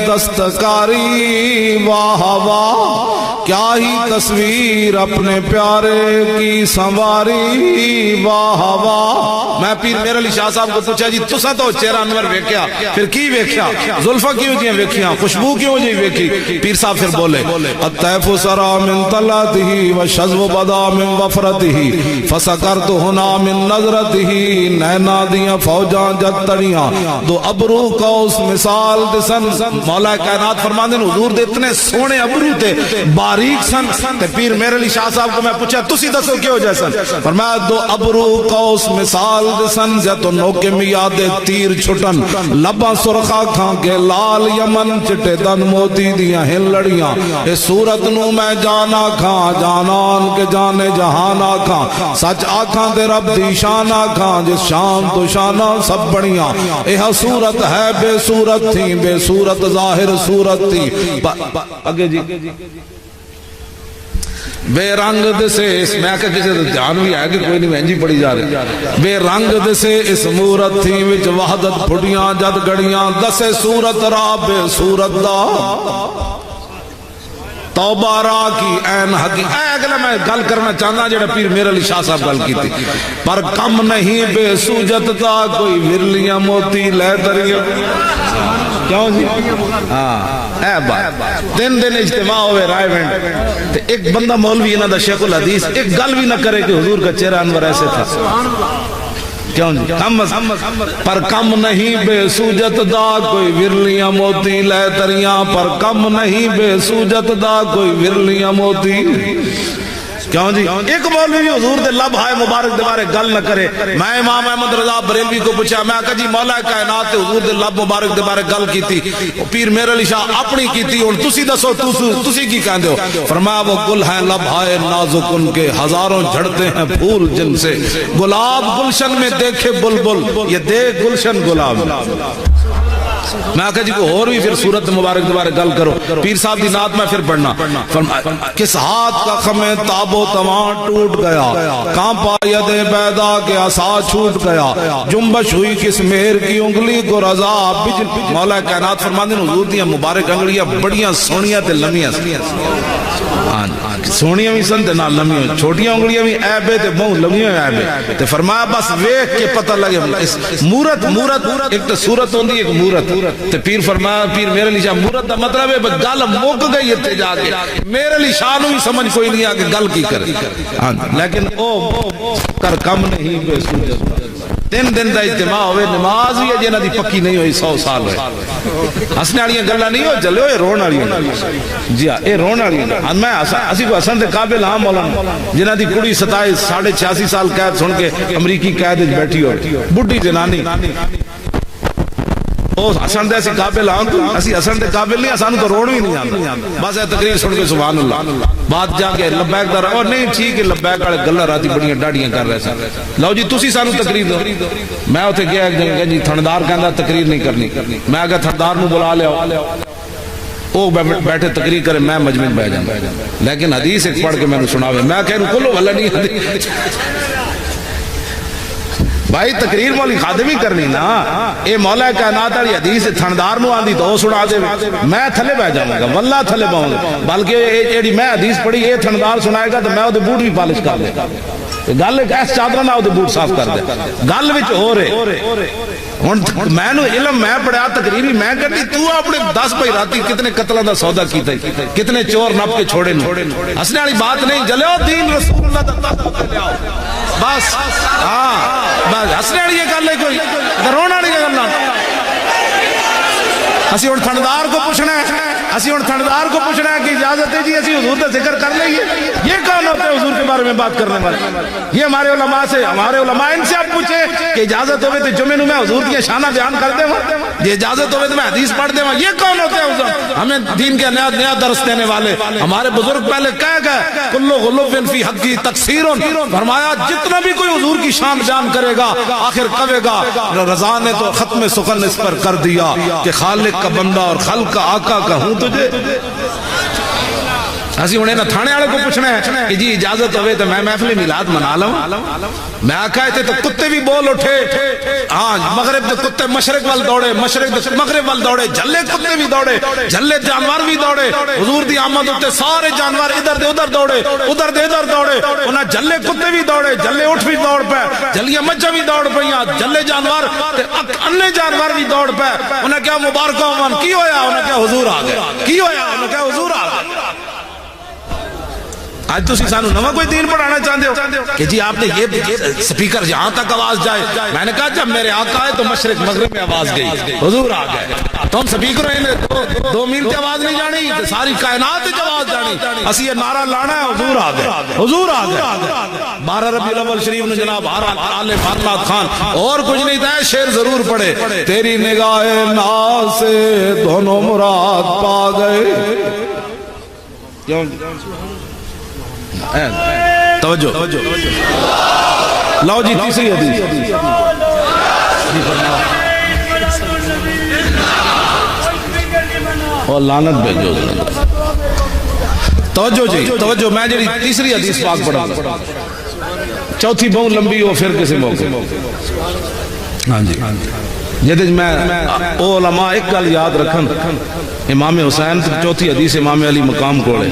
دستکاری واہ واہ کیا ہی تصویر اپنے پیارے کی سنواری واہ واہ میں پیر میر علی شاہ صاحب کو پوچھا جی تسا تو چہرہ انور ویکھیا پھر کی ویکھیا زلفہ کیوں جی ویکھیا خوشبو کیوں جی ویکھی پیر صاحب پھر بولے الطیف سرا من طلعته والشذو بدا من وفرته فسکرت ہنا من نظرته نینا دیاں فوجاں جد تڑیاں دو ابرو کا اس مثال دسن مولا کائنات فرماندے نے حضور دے اتنے سونے ابرو تے باریک سن تے پیر میر علی شاہ صاحب کو میں پوچھا تسی دسو کیوں جیسن فرمایا دو ابرو کا اس مثال دسن جتو نوکے میاد تیر چھٹن لباں سرخا کھاں کے لال یمن چٹے دن موتی دیاں ہن لڑیاں اے صورت نو میں جانا کھاں جانان کے جانے جہانا کھاں سچ آکھاں دے رب دی شانہ کھاں جس شان تو شانہ سب بڑیاں اے صورت ہے بے صورت تھی بے صورت ظاہر صورت تھی اگے جی بے رنگ دسے اس میں آکے کسی دھیان بھی آئے کہ کوئی نہیں مہنجی پڑی جا رہی بے رنگ دسے اس مورت تھی وچ وحدت پھڑیاں جد گڑیاں دسے صورت را بے صورت دا توبہ را کی این حقی اگلا میں گل کرنا چاہنا جڑا پیر میر علی شاہ صاحب گل کی تھی پر کم نہیں بے سوجت دا کوئی ورلیاں موتی لے دریا کیوں جی ہاں اے بات دن اجتماع ہوئے رائے وینڈ ایک بندہ مولوی انہا دا شیخ الحدیث ایک گل بھی نہ کرے کہ حضور کا چہرہ انور ایسے تھا کیوں جی پر کم نہیں بے سوجت دا کوئی ورلیاں موتی لے تریاں پر کم نہیں بے سوجت دا کوئی ورلیاں موتی کیوں جی ایک مولوی حضور دے لب ہائے مبارک دے بارے گل نہ کرے میں امام احمد رضا بریلوی کو پوچھا میں کہا جی مولا کائنات تے حضور دے لب مبارک دے بارے گل کی تھی پیر میر علی شاہ اپنی کی تھی اور تسی دسو تسی کی کہندے ہو فرمایا وہ گل ہیں لب ہائے نازک ان کے ہزاروں جھڑتے ہیں پھول جن سے گلاب گلشن میں دیکھے بلبل یہ دیکھ گلشن گلاب میں کہا جی کو اور بھی پھر صورت مبارک دوبارہ گل کرو پیر صاحب دی نعت میں پھر پڑھنا کس ہاتھ کا خمیں تاب و تمام ٹوٹ گیا کانپا ید بیدا کے عصا چھوٹ گیا جنبش ہوئی کس مہر کی انگلی کو رضا مولا کائنات فرماندے نے حضور دیاں مبارک انگلیاں بڑیاں سونیاں تے لمیاں سونیاں بھی سن تے نہ لمیاں چھوٹیاں انگلیاں بھی عیبے تے بہت لمیاں عیبے تے فرمایا بس ویکھ کے پتہ لگے مورت ایک تو صورت ہوندی ایک مورت تے پیر فرمایا پیر میرے علی شاہ مورت دا مطلب ہے گل موک گئی اتنے جا کے میرے علی شاہ نو ہی سمجھ کوئی نہیں آ کہ گل کی کرے لیکن او کر کم نہیں بے سوجت تین دن دا اجتماع ہوئے نماز بھی ہے جنہ دی پکی نہیں ہوئی 100 سال ہوئے ہسنے والیاں گلاں نہیں ہو چلے ہوئے رون والیاں جی ہاں اے رون والیاں میں اسی کو حسن دے قابل ہاں مولانا جنہ دی کڑی 87 سال قید سن کے امریکی قید وچ بیٹھی ہو بڈھی جنانی حسن دے اسی قابل ہاں اسی حسن دے قابل نہیں حسن تو روڑ بھی نہیں آتا بس ہے تقریر سن کے سبحان اللہ بات جا کے لبیک دار اور نہیں ٹھیک ہے لبیک والے گلاں راتی بڑیاں ڈاڑیاں کر رہے سن لو جی تسی سانو تقریر دو میں اوتھے گیا ایک جگہ جی تھندار کہندا تقریر نہیں کرنی میں اگر تھندار نو بلا لیا وہ بیٹھے تقریر کرے میں مجمع میں بیٹھ جاؤں لیکن حدیث ایک پڑھ کے میں نے سناوے میں کہہ رہا ہوں کلو والا نہیں حدیث بھائی تقریر مولی خادمی کرنی نا اے مولا کائنات والی حدیث تھندار نو آندی تو سنا دے میں تھلے بیٹھ جاؤں گا واللہ تھلے باؤں گا بلکہ ایڑی میں حدیث پڑھی اے تھندار سنائے گا تو میں وہ بوٹ بھی پالش کر دے گل ایس چادر نہ وہ بوٹ صاف کر دے گل وچ ہو رہے میں نو علم میں پڑھا تقریری میں کرتی تو اپنے 10 بھائی راتی کتنے قتلہ دا سودا کیتا کتنے چور نپ کے چھوڑے نو ہسنے والی بات نہیں جلو دین رسول اللہ دا بس ہاں بس ہسنے والی یہ گل ہے کوئی رونا والی گل نہ اسی ہن تھندار کو پوچھنا ہے کہ اجازت ہے جی اسی حضور کا ذکر کر لئیے یہ کون ہوتے ہیں حضور کے بارے میں بات کرنے والے یہ ہمارے علماء ان سے آپ پوچھیں کہ اجازت ہوئے تو جمعہ میں حضور کی شانہ بیان کر دے یہ اجازت ہوئے تو میں حدیث پڑھ دے یہ کون ہوتے ہیں حضور ہمیں دین کے نیا درس دینے والے ہمارے بزرگ پہلے کہہ گئے کلو غلوب فی حق کی تقصیر فرمایا جتنا بھی کوئی حضور کی شان بیان کرے گا آخر کہے گا رضا نے تو ختم سخن اس پر کر دیا کہ خالق کا بندہ اور خلق کا آقا کا ہوں تجھے اسی ہنے نہ تھانے والے کو پوچھنا ہے کہ جی اجازت ہوئے تو میں محفل میلاد منا لوں. میں آکھا تھے تو کتے بھی بول اٹھے. ہاں مغرب کے کتے مشرق وال دوڑے, مشرق کے مغرب وال دوڑے, جھلے کتے بھی دوڑے, جھلے جانور بھی دوڑے. حضور دی آمد ہوتے سارے جانور ادھر دے ادھر دوڑے, ادھر دے ادھر دوڑے. انہاں جھلے کتے بھی دوڑے, جھلے اٹھ بھی دوڑ پے, جھلیاں مجھاں بھی دوڑ پئیاں, جھلے جانور تے انے جانور بھی دوڑ پے. انہاں کیا مبارک ہون, کی ہویا؟ انہاں کیا حضور آ گئے. کی ہویا؟ انہاں کیا حضور آ گئے. آج تو سانو نواں کوئی دین پڑھانا چاہتے ہو کہ جی آپ نے یہ سپیکر جہاں تک آواز جائے. میں نے کہا جب میرے آقا آئے تو مشرق مغرب میں آواز گئی, حضور آ گئے. تو ہم سپیکر ہیں 2 میل کی آواز نہیں جانی, ساری کائنات کی آواز جانی. اسی یہ نعرہ لانا ہے حضور آ گئے, حضور آ گئے. 12 ربیع الاول شریف نے جناب آل فاطمہ خان اور کچھ نہیں تھا, شعر ضرور پڑھے. تیری نگاہ ناز سے دونوں مراد پا گئے. کیوں توجہ لاؤ جی تیسری حدیث. اور لعنت بھیجو. توجہ جی توجہ, میں جی تیسری حدیث پاک پڑھا, چوتھی بہت لمبی ہو پھر کسی موقع. ہاں جی جدے میں علماء ایک گل یاد رکھن, امام حسین چوتھی حدیث امام علی مقام کولے.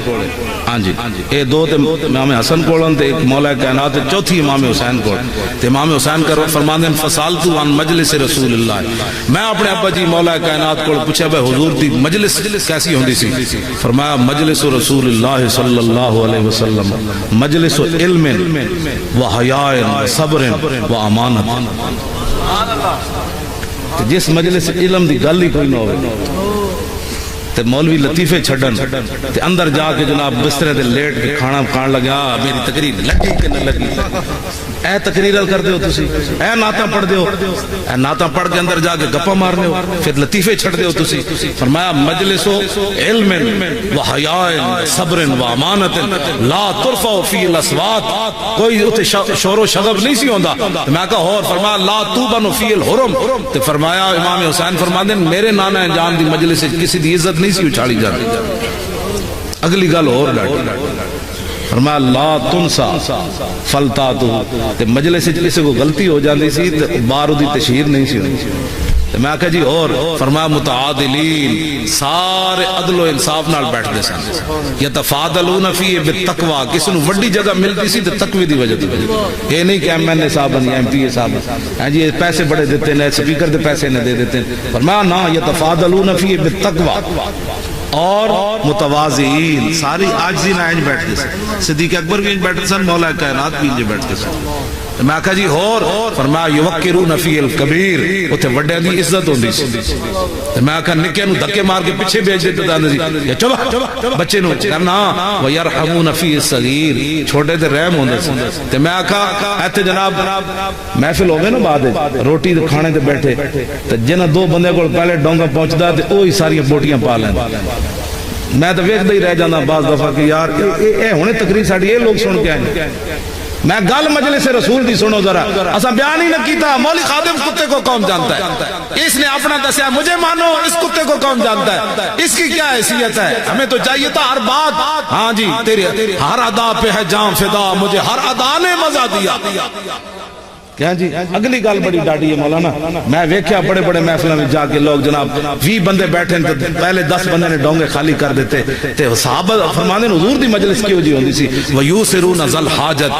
ہاں جی اے 2 تے امام حسن کولن تے ایک مولا کائنات چوتھی امام حسین کول. تے امام حسین کا فرماندے ہیں فسالتو عن مجلس رسول اللہ. میں اپنے ابا جی مولا کائنات کول پوچھا بھائی حضور دی مجلس کیسی ہوندی سی. فرمایا مجلس رسول اللہ صلی اللہ علیہ وسلم مجلس علم و حیاء و صبر و امانت. جس مجلس علم دی گل ہی کوئی نہ ہوئے تے مولوی لطیفے چھڑن تے اندر جا کے جناب بسترے دے لیٹ کے کھانا کھان لگا, میری تقریر لگی کہ نہ لگی. اے تقریر کر دے ہو تسی, اے نعتاں پڑھ دے ہو, اے نعتاں پڑھ کے اندر جا کے گپا مارنے ہو, پھر لطیفے چھڑ دے ہو تسی. فرمایا مجلس علم و حیاء صبر و امانت لا ترفع فی الاصوات. کوئی اتنے شور و شغب نہیں سی ہوندا. میں کہا اور فرمایا لا توبن فی الحرم. تے فرمایا امام حسین فرماندے میرے نانا جان دی مجلس کسی دی عزت نہیں سی اچھاڑی جاتی. اگلی گل اور ڈاٹی فرمایا لا تنسا فلتاتو. تے مجلس کسی کو غلطی ہو جاندی سی تے بارو دی تشہیر نہیں سی ہوندی. میں کہا جی اور فرمایا متعادلین سارے عدل و انصاف نال بیٹھ دے سن. یتفاضلون فی بالتقوی, کسی نو وڈی جگہ ملتی سی تے تقوی دی وجہ تے. یہ نہیں کہ ایم این اے صاحب یا ایم پی اے صاحب ہیں جی پیسے بڑے دیتے ہیں, سپیکر دے پیسے نہ دے دیتے ہیں. فرمایا نا یتفاضلون فی بالتقوی اور متواضعین ساری عاجزی نہ انج بیٹھتے سن. صدیق اکبر بھی انج بیٹھتے سن, مولا کائنات بھی انج بیٹھتے سن. میں کہا جی اور فرمایا یوکرون فی الکبیر, اوتھے وڈے دی عزت ہوندی سی. میں کہا نکے نو دھکے مار کے پیچھے بھیج دیتے تھے یا چلو بچے نو کرنا ویرحمون فی الصغیر, چھوٹے تے رحم ہوندے سی. تے میں کہا ایتھے جناب محفل ہوے نا بعد روٹی تے کھانے تے بیٹھے تے جنہ 2 بندے کول پہلے ڈونگا پہنچدا تے اوہی ساری بوٹیاں پا لیندے. میں تو ویکھدا ہی رہ جانا بعض دفعہ کہ یار اے ہنے تقریر ساڈی اے لوگ سن کے آئے. میں گل مجلس رسول دی سنو ذرا, اساں بیان ہی نہ کیتا. مولوی خادم کتے کو کون جانتا ہے, اس نے اپنا دسیا مجھے مانو, اس کتے کو کون جانتا ہے, اس کی کیا حیثیت ہے. ہمیں تو چاہیے تھا ہر بات, ہاں جی تیرے ہر ادا پہ ہے جان فدا, مجھے ہر ادا نے مزہ دیا. کیا جی اگلی گل بڑی ڈاڈی ہے مولانا. میں ویکھیا بڑے بڑے محفلوں میں جا کے لوگ جناب 20 بندے بیٹھے تو پہلے 10 بندے نے ڈونگے خالی کر دیتے. تے صحابہ فرماندے حضور دی مجلس کیوں جی ہوندی سی ویوسرون ذل حاجت.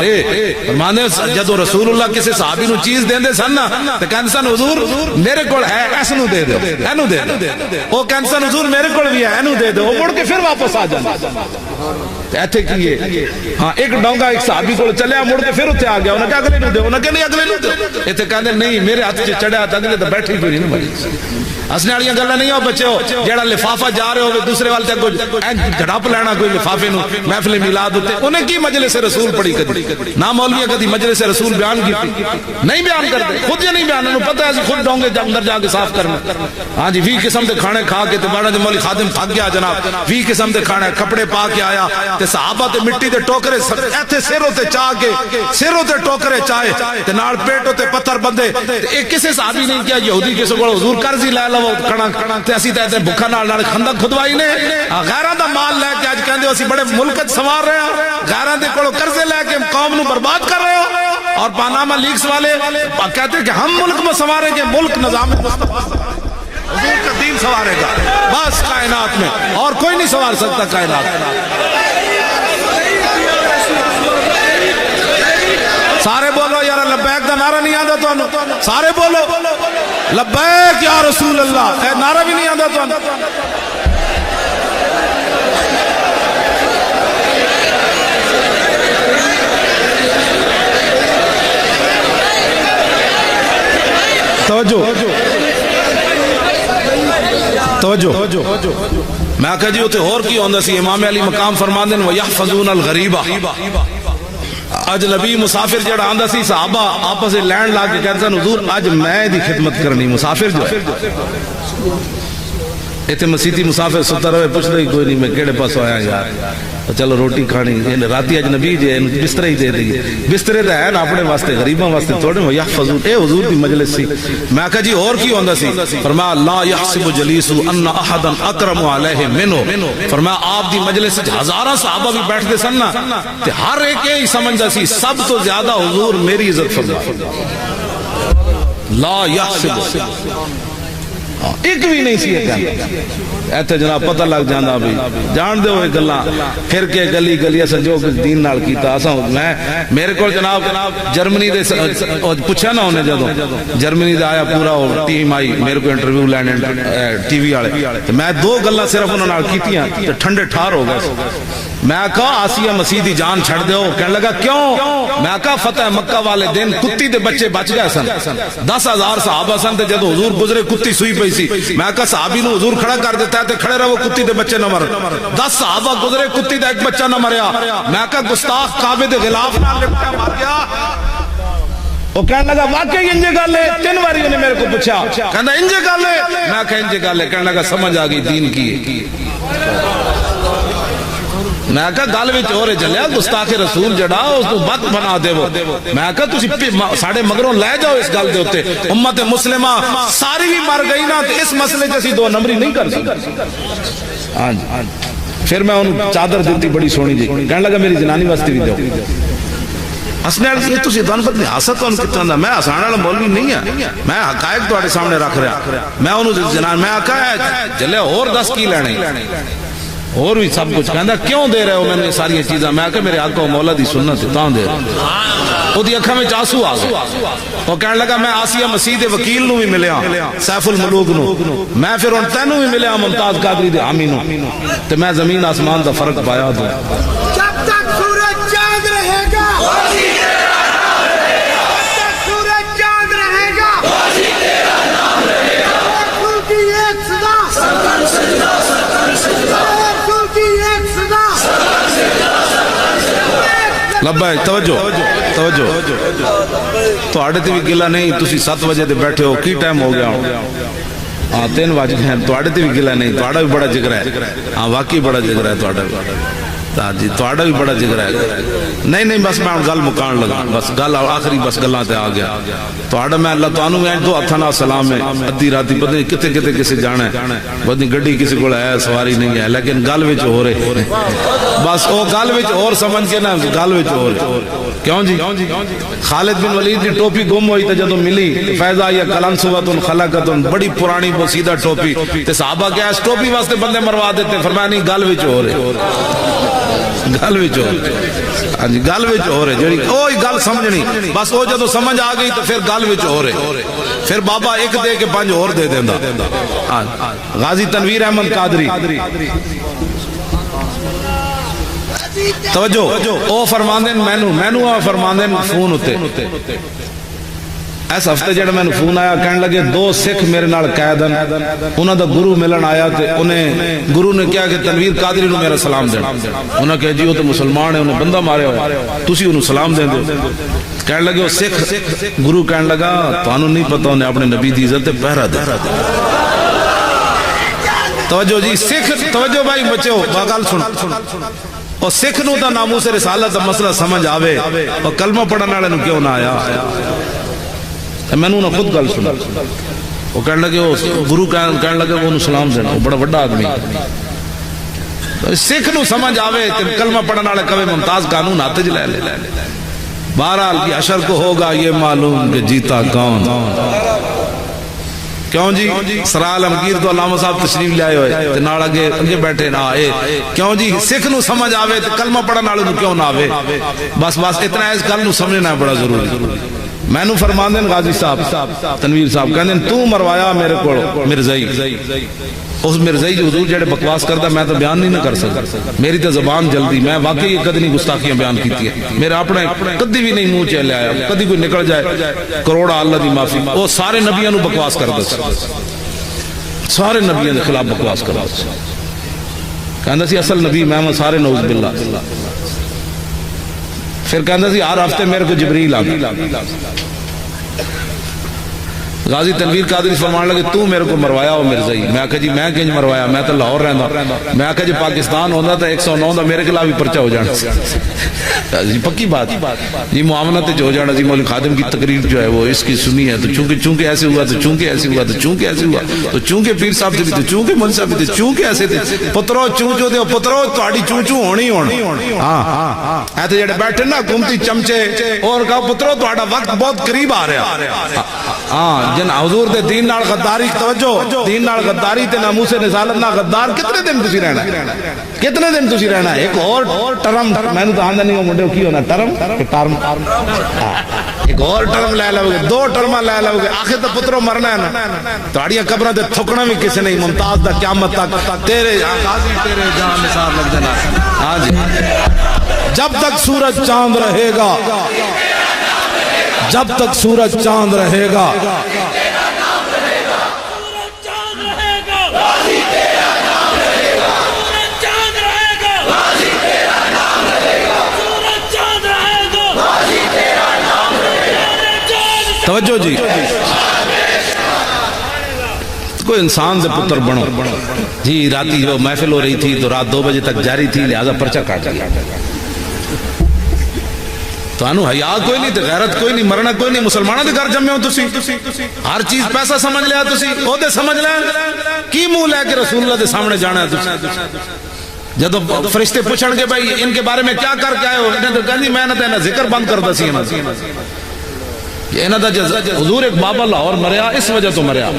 فرماندے جدوں رسول اللہ کسی صحابی نو چیز دیندے سن نا تے کہندے سن حضور میرے کول ہے اس نو دے دو, اینو دے دو. او کہندے سن حضور میرے کول بھی ہے اینو دے دو. او مڑ کے پھر واپس آ جاندے. ایتھے کی ہے ہاں ایک ڈونگا ایک صحابی کول چلیا, مڑ کے پھر اوتھے آ گیا. انہاں کہ اگلے نو دے, انہاں کہ نہیں اگلے اتنے کہندے نہیں میرے ہاتھ سے چڑھیا تو اگلے تو بیٹھے کوئی نہیں مجلس. ہسنے والی گلاں نہیں ہو بچے ہو, جیڑا لفافہ جا رہے ہو دوسرے والے تے جھڑپ لینا کوئی لفافے نو محفل میلاد ہوتے. انہیں کی مجلس رسول پڑھی کدی نہ مولوی کدی مجلس رسول بیان کی نہیں بیان کرتے, خود یہ نہیں بیان, انہوں پتہ ہے خود ڈونگے اندر جا کے صاف کرنا. ہاں جی 20 قسم دے کھانے کھا کے تے بڑا مولوی خادم تھک گیا جناب, 20 قسم دے کھانے کپڑے پا کے آیا تے صحابہ تے مٹی دے ٹوکرے ایتھے سروں تے چا کے سروں تے ٹوکرے چائے تے نال پیٹوں تے پتھر بندے. ایک کسی صحابی نہیں کیا یہودی کسی کو حضور قرض ہی لے لو کھڑا تے اسی تے بھکھا نال خندق کھدوائی نے غیراں دا مال لے کے اج کہندے ہو اسی بڑے ملک سنوار رہے ہیں، غیراں دے کولوں قرضے لے کے قوم نو برباد کر رہے ہو، اور پاناما لیکس والے کہتے ہیں کہ ہم ملک میں سنواریں گے، ملک نظام مصطفیٰ حضور کا دین سنوارے گا بس کائنات میں، اور کوئی نہیں سنوار سکتا کائنات میں۔ سارے بولو یار لبیک دا نعرہ نہیں آندا تانوں، سارے بولو لبیک یا رسول اللہ، اے نعرہ بھی نہیں آندا تانوں۔ توجہ میں کہا جی اتنے اور کی ہوندہ سی، امام علی مقام فرماندے ہیں وَيَحْفَظُونَ الْغَرِيبَ، اجنبی مسافر جڑا آندا سی صحابہ آپس لینڈ لا کے کہتے ہیں حضور اج میں دی خدمت کرنی، مسافر جو ہے ایتھے مسیتی مسافر ستا رہے پوچھ رہی کوئی نہیں میں کیڑے پاس آیا یار، چلو روٹی کھانی راتی اجنبی جے بستر ہی دے دیئے، بسترے تے ہے نا اپنے واسطے غریباں واسطے تھوڑے میں یحفظون، اے حضور دی مجلس سی۔ میں کہا جی اور کی ہوندہ سی؟ فرمایا لا یحسب جلیسو ان احدا اکرم علیہ منو، فرمایا آپ دی مجلس ہزارہ صحابہ بھی بیٹھ دے سن نا تے ہر ایک ہی سمجھدا سی سب تو زیادہ حضور میری عزت فرما، لا یحسب ایک بھی نہیں سی ایتھے جناب پتہ لگ جاندہ بھی جان دے ہوئے گلاں پھر کے گلی گلی اسا جو کچھ دین نال کیتا اسا میں میرے کو جناب جرمنی دے پوچھا نہ ہونے جدوں جرمنی دے آیا پورا ٹیم آئی میرے کو انٹرویو لینے ٹی وی والے میں دو گلاں صرف انہاں نال کیتیاں تے ٹھنڈے ٹھار ہو گئے۔ میں کہا آسیہ مسیح دی جان چھڑ دے ہو، کہنے لگا کیوں؟ میں کہا فتح مکہ والے دن کتی دے بچے بچ گئے سن، 10,000 صحابہ سن تے جدو حضور گزرے کتی سوئی پئی سی، میں کہا صحابی نو حضور کھڑا کر دیتا ہے تے کھڑے رہو کتی دے بچے نہ مر، 10 صحابہ گزرے کتی دا ایک بچہ نہ مریا، میں کہا گستاخ کعبے دے غلاف نہ لپٹا مار گیا۔ وہ کہنے لگا واقعی انجے گل ہے، 3 باری انہیں میرے کو پوچھا، کہنا انجے گل ہے، میں کہا انجے گل ہے، کہنے لگا سمجھ آگئی دین کی ہے۔ میں کہا گل وچ ہو رہے چلیا گستاخ رسول جڑا اس کو بد بنا دے وہ، میں کہا تسی ساڑے مگروں لے جاؤ اس گل دے ہوتے، امت مسلمہ ساری بھی مر گئی نا تو اس مسئلے جیسی 2 نمبری نہیں کر سکتا۔ پھر میں ان چادر دیتی بڑی سونی جی، کہنے لگا میری جنانی واسطے بھی دو، اسنے یہ تو سیدان پتنی حسد ان کتنا دا، میں آسان والا مولوی نہیں ہے، میں حقائق تو آڑے سامنے رکھ رہا، میں انہوں جنان میں آکا ہے جلے اور 10 کی لینے اور بھی سب کچھ کہندہ کیوں دے رہے ہو میں نے ساری چیزاں، میں آکا میرے آقا و مولا دی سنت تاں دے رہا، وہ دی اکھا میں چاسو آگئے، وہ کہنے لگا میں آسیہ مسیح دے وکیل نو بھی ملیا سیف الملوک نو، میں پھر ان تینوں بھی ملیا ممتاز قادری دے حامی نو، تو میں زمین آسمان دا فرق پایا دوں۔ جب تک سورج چاند رہے گا لبیک توجہ تو آڑے تے بھی گلہ نہیں، تسی 7 بجے دے بیٹھے ہو کی ٹائم ہو گیا ہو، 3 بجے ہیں تو آڑے تے بھی گلہ نہیں، تو آڑا بھی بڑا جگر ہے، واقعی بڑا جگر ہے تو آڑا بھی، تو آڑا بھی بڑا جگر ہے، نہیں بس میں گل مکان لگا، بس گل آخری بس گلہ تے آ گیا، تو آڑا میں اللہ تو آنوں میں دو اتھانا سلام ہے، ادھی راتی پتہ نہیں کتے کسی جانا ہے، پتہ نہیں گڑی کسی کو ہے سواری نہیں ہے، لیکن گل وچ ہو رہے، بس وہ گل وچ اور سمجھ کے نا گل وچ ہو رہے، کیوں جی؟ خالد بن ولید کی ٹوپی گم ہوئی تو جدو ملی فیضا یا کلنسوۃ خلقتن، بڑی پرانی بوسیدہ ٹوپی، تے صحابہ کیا اس ٹوپی واسطے بندے مروا دیتے، فرمایا نہیں گل وچ ہو رہے، گل وچ ہو رہے، ہاں جی گل وچ ہو رہے، جڑی اوہی گل سمجھنی، بس وہ جدو سمجھ آ گئی تو پھر گل وچ ہو رہے، پھر بابا ایک دے کے 5 اور دے دیندا، غازی تنویر احمد قادری توجہ، او فرماندن مینو فرماندن فون ہوتے اس ہفتے جڑا میں نے فون آیا کہنے لگے 2 سکھ میرے نال قیدن، انہاں دا گرو ملن آیا تے انہیں گرو نے کہا کہ تنویر قادری نو میرا سلام دینا، انہاں کہا جی وہ تو مسلمان ہے، انہیں بندہ مارے ہوا تسی انہوں سلام دیں دے، کہنے لگے وہ سکھ گرو کہنے لگا تو انہوں نہیں پتا انہیں اپنے نبی دی عزت پہرا دے۔ توجہ جی سکھ، توجہ بھائی بچے ہو باگال سن، اور سکھ نو دا ناموس رسالت دا مسئلہ سمجھ آوے اور کلمہ پڑھنے والے نو کیوں نہ آیا، میں نے خود گل سنا، وہ کہنے لگے وہ گرو کہنے لگے وہ انہوں سلام دینا، وہ بڑا بڑا آدمی، سکھ نو سمجھ آوے تے کلمہ پڑھن والے کہے ممتاز قانون ہاتھ وچ لے لے. بہرحال کی حشر کو ہوگا یہ معلوم کہ جیتا کون. کیوں جی سرا عالمگیر تو علامہ صاحب تشریف لے آئے ہوئے تے نال اگے بیٹھے نا اے کیوں جی سکھ نو سمجھ آوے تے کلمہ پڑھن والے نو کیوں نہ آوے. بس اتنا اس گل نو سمجھنا بڑا ضروری. میں نو فرماندے غازی صاحب تنویر صاحب کہندے تو مروایا میرے کول مرزائی. اس مرزائی جو حضور جڑے بکواس کردا میں تو بیان نہیں نہ کر سکتا. میری تو زبان جلدی میں واقعی کدی نہیں گستاخیاں بیان کیتی ہے. میرا اپنا کدی بھی نہیں منہ چ لے آیا. کدی کوئی نکل جائے کروڑا اللہ دی معافی. وہ سارے نبیوں نو بکواس کردا سی. سارے نبیوں دے خلاف بکواس کردا سی. کہندا سی اصل نبی میں سارے نعوذ باللہ. پھر کہندا سی ہر ہفتے میرے کو جبریل آتا. غازی تنویر قادری فرمان لگے تو میرے کو مروایا ہو مرزائی. میں کہا جی میں کنج مروایا, میں تو لاہور رہندا. میں کہا جی پاکستان ہوندا تو 109 دا میرے خلاف بھی پرچہ ہو جانا جی پکی بات جی معاملات جو ہو جانا جی. مولوی خادم کی تقریر جو ہے وہ اس کی سنی ہے تو چونکہ ایسے ہوا تو چونکہ ایسے ہوا تو چونکہ ایسے ہوا تو چونکہ پیر صاحب سے بھی تو چونکہ مولوی صاحب بھی تو چونکہ ایسے تھے. پترو چونچو دے پترو تہاڈی چونچو ہونی ہونی. ہاں ایتھے جڑے بیٹھے نا حکومتی چمچے اور کہا پترو تہاڈا وقت بہت قریب آ رہا. ہاں جن حضور دے دین نال غداری توجہ دین نال غداری تے ناموس رسالت نال غدار کتنے دن تسی رہنا ہے. کتنے دن تسی رہنا ہے. ایک اور ٹرم میں نے تو آندا نہیں منڈے کی ہونا ٹرم ایک اور ٹرم لے لو گے 2 ٹرما لے لو گے آخر تو پترو مرنا ہے نا. تہاڈیاں قبراں تے تھکنا بھی کسے نہیں. ممتاز دا قیامت تک تیرے غازی تیرے جان نثار لگ دینا. ہاں جی جب تک سورج چاند رہے گا جب تک سورج چاند رہے گا توجہ جی کوئی انسان سے پتر بنو جی. راتی جو محفل ہو رہی تھی تو رات 2 بجے تک جاری تھی لہذا پرچہ کاٹ دیا. تو انو حیا کوئی نہیں تے غیرت کوئی نہیں مرنا کوئی نہیں. مسلمانوں دے گھر جمے ہو تسی ہر چیز پیسہ سمجھ لیا تسی عہدے سمجھ لیا کی منہ لے کے رسول اللہ دے سامنے جانا ہے تسی. جدو فرشتے پوچھن گے بھائی ان کے بارے میں کیا کر کے آئے ہو انہیں تو کہنی میں نہ ذکر بند کر دا سی حضور ایک بابا لاہور مریا اس وجہ تو مریا.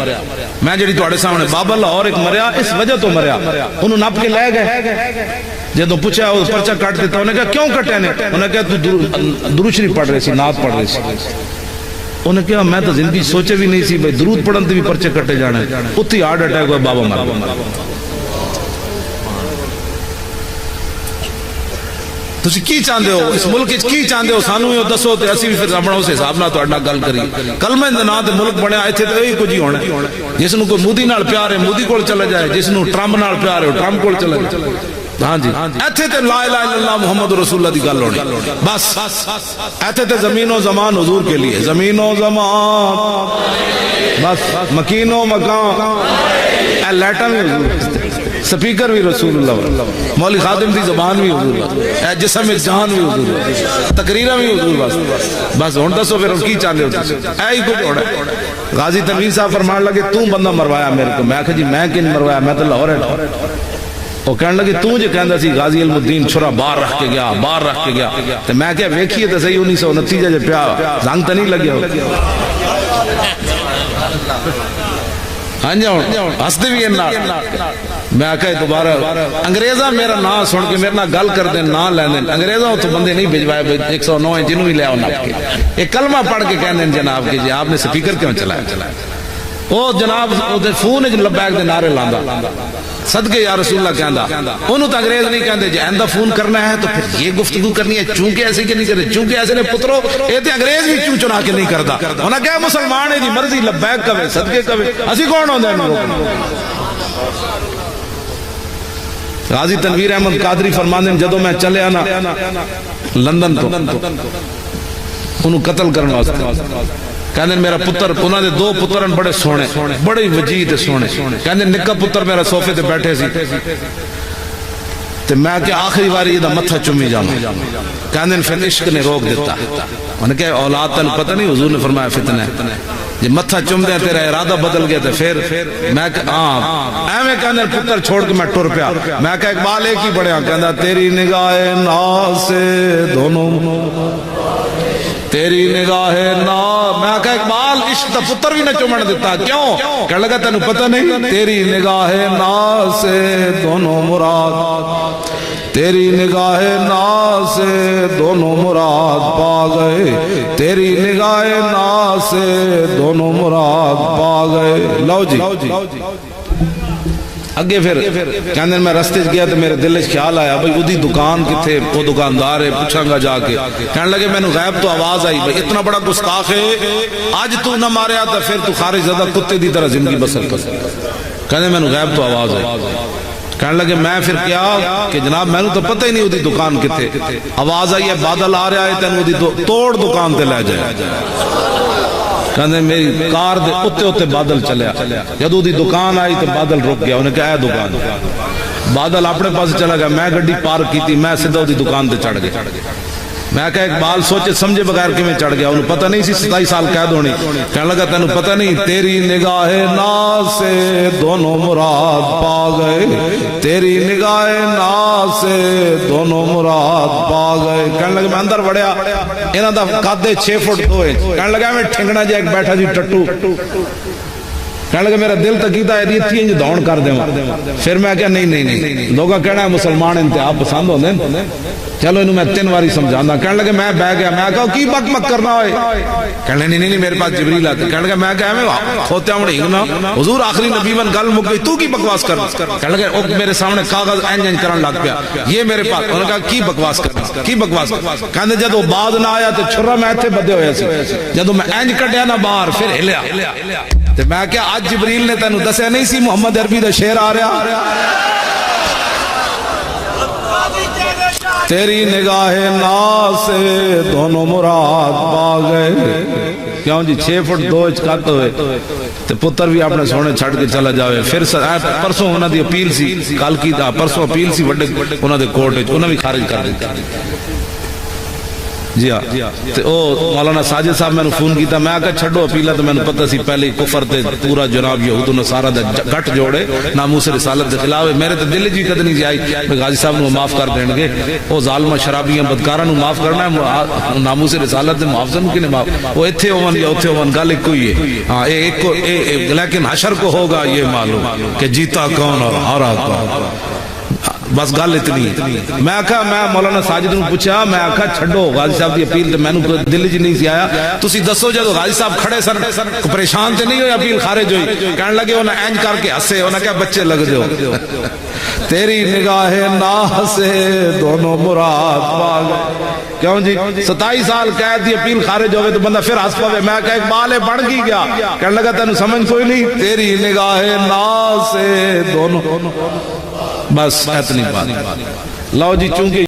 میں جڑی تواڈے سامنے بابا لاہور ایک مریا اس وجہ تو مریا. انہوں نپ کے لے گئے جدو پوچھا وہ پرچہ کٹ دیتا. انہیں کہا کیوں کٹے نے. انہیں کہا تو درود شریف پڑھ رہے سی نعت پڑھ رہے سی. انہیں کہا میں تو زندگی سوچے بھی نہیں سی بھائی درود پڑھن تے بھی پرچے کٹے جانے. اتھی ہارٹ اٹیک ہوا بابا مر گیا. تسی کی چاہندے ہو اس ملک کی چاہندے ہو سانو یہ دسو تے اسی بھی پھر اپنا اس حساب نال تہاڈے نال گل کری. کلمہ دے نام تے ملک بنیا ایتھے تے یہی کچھ ہی ہونا. جس نو کوئی مودی نال پیار ہے مودی کول چلا جائے. جس نو ٹرمپ نال پیار ہے ٹرمپ کول چلا جائے. ہاں جی ایتھے تے لا الہ الا اللہ محمد رسول اللہ دی گل ہونی. بس ایتھے تے زمین و زمان حضور کے لیے. زمین و زمان بس مکین و مکان اے لیٹا بھی حضور سپیکر بھی رسول اللہ. مولوی خادم دی زبان بھی حضور. اے جسم جان بھی حضور. تقریرہ بھی حضور. بس ہن دسو پھر کی چاہندے ہو. اے ہی کچھ ہونا. غازی تنویر صاحب فرمان لگے تو بندہ مروایا میرے کو. میں کہا جی میں کن مروایا میں تو لاہور ہے. وہ کہنے لگے تو جو کہندا سی غازی علم الدین چھرا باہر رکھ کے گیا باہر رکھ کے گیا. تو میں کہا ویکھیے تو صحیح 1929 جو پیا زنگ تو نہیں لگیا. ہاں جی ہستے بھی میں آخا دوبارہ انگریزاں میرا نام سن کے میرے نال گل کر دیں نام لے دیں. انگریزاں تو بندے نہیں بھجوائے 109 جنوں بھی لے آؤ نپ کے ایک کلمہ پڑھ کے کہہ دیں جناب کہ جی آپ نے سپیکر کیوں چلایا. وہ جناب فون لبیک دے نعرے لاندا صدقے یا رسول اللہ کہندا. انہوں تو انگریز نہیں کہندے جی آئندہ فون کرنا ہے تو پھر یہ گفتگو کرنی ہے چونکہ ایسے کہ نہیں کرے چونکہ ایسے نے پترو یہ تو انگریز بھی چون چنا کے نہیں کردا. انہاں کہا مسلمان ہے جی مرضی لبیک کہے صدقے کہے اسی کون ہوندے ہیں. غازی تنویر احمد قادری فرماندے جدو میں چلے آنا لندن تو انہوں قتل کرنا واسطے. کہنے میرا پتر انہوں نے 2 پتر بڑے سونے بڑے وجید سونے. کہنے نکا پتر میرا صوفے تے بیٹھے سی تو میں کہ آخری باری یہ متھا چمی جاؤں کہنے پھر عشق نے روک دیتا انہوں نے کہا اولاد تن پتہ نہیں حضور نے فرمایا فتنہ ہے جی متھا چم دے تیرا ارادہ بدل گیا تو پھر میں ایویں کہنے پتر چھوڑ کے میں ٹر پیا میں کہا اقبال ایک ہی پڑھیا کہنا تیری نگاہ ناز سے دونوں تیری نگاہ نا میں کہا اقبال عشق دا پتر بھی نہ چومن دیتا کیوں کہنے لگا تینوں پتہ نہیں تیری نگاہ ناز سے دونوں مراد تیری نگاہ ناز سے دونوں مراد پا گئے تیری نگاہ ناز سے دونوں مراد پا گئے لو جی اگے پھر کہنے میں رستے گیا تو میرے دل سے خیال آیا بھئی اودی دکان کتھے وہ دکاندار ہے پوچھاں گا جا کے کہنے لگے میں نے غیب تو آواز آئی بھئی اتنا بڑا گستاخ ہے آج تو نہ ماریا تو پھر تو خارج زدہ کتے دی طرح زندگی بسر کر کہنے میں نے غیب تو آواز آئی کہنے لگے میں پھر کیا کہ جناب میں نے تو پتہ ہی نہیں اودی دکان کتھے آواز آئی ہے بادل آ رہا ہے تین اودی توڑ دکان تے لے جائے کہنے میری کار دے اتے اتے بادل چلیا جدو دی دکان آئی تو بادل رک گیا انہیں کہا اے دکان بادل اپنے پاس چلا گیا میں گڈی پارک کی تھی میں سیدھا دی دکان تے چڑھ گیا میں کہا اقبال سوچے سمجھے بغیر کہ میں چڑھ گیا انہوں پتہ نہیں سی 27 سال قید ہونی کہنے لگا تینوں پتہ نہیں تیری نگاہ ناز سے دونوں مراد پا گئے تیری نگاہ ناز سے دونوں مراد پا گئے کہنے لگا میں اندر بڑھیا انہاں دا قد 6 فٹ 2 انچ کہنے لگا میں ٹھنگنا جا ایک بیٹھا جی ٹٹو کہنے لگا میرا دل تکیتا ہے یہ تھی دوڑ کر دیں پھر میں کہا نہیں لوگا کہنا ہے مسلمان انتہا پسند ہوندے چلو انہوں میں 3 واری سمجھانا کہنے لگے میں بہ گیا میں کہا کی بک مک کرنا ہوئے کہنے نہیں میرے پاس جبریل آتے کہنے لگے میں کہا میں ہوتے ہوں ہنگنا حضور آخری نبی من گل مک گئی تو کی بکواس کرنا کہنے لگے میرے سامنے کاغذ اینج کرن لگ پیا یہ میرے پاس انہوں نے کہا کی بکواس کرنا کی بکواس کہنے جدو بعد نہ آیا تو چھرا میں ایتھے بدے ہوئے سی جدو میں اینج کٹیا نہ باہر پھر ہلیا تو میں کہا آج جبریل نے تینوں دسیا نہیں سی محمد عربی دا شعر آ رہا تیری نگاہ ناز سے دونوں مراد پا گئے کیوں جی 6 فٹ 2 انچ قد ہوئے تو پتر بھی اپنے سونے چھڑ کے چلا جاوے پھر پرسوں انہاں دی اپیل سی کل کی پرسوں اپیل سی وڈے انہاں دے کورٹ وچ انہاں بھی خارج کر دتا جی ہاں تو مولانا ساجد صاحب میں نے فون کیتا میں آکا چھڑو اپیلا تو میں نے پتہ سی پہلے کفر تے پورا جناب یہود و نصارہ دے گھٹ جوڑے ناموس رسالت دے خلاف میرے تے دل جی قد نہیں جی آئی میں غازی صاحب نو معاف کر دیں گے وہ ظالمہ شرابیاں بدکاراں نو معاف کرنا ہے ناموس رسالت دے معافظن کی نے معاف وہ ایتھے ہوون یا اوتھے ہوون گل ایک کوئی ہے ہاں ایک کو لیکن حشر کو ہوگا یہ معلوم کہ جیتا کون اور ہارا کون بس گل اتنی میں آکھا میں مولانا ساجد نے پوچھا میں آکھا چھڑو غازی صاحب دی اپیل تے میں نے دل جی نہیں سی آیا تسی دسو جدو غازی صاحب کھڑے سن پریشان تے نہیں ہوئے اپیل خارج ہوئی کہنے لگے انہاں اینج کر کے ہسے انہاں کہا بچے لگ جو تیری نگاہ ناز سے دونوں مراد پا گئے کیوں جی 27 سال قید دی اپیل خارج ہوئے تو بندہ پھر ہس پاوے میں کہا اقبال بڑھ گی گیا کہنے لگا تینوں سمجھ کوئی نہیں تیری نگاہ ناز سے دونوں بس اتنی بات لو جی چونکہ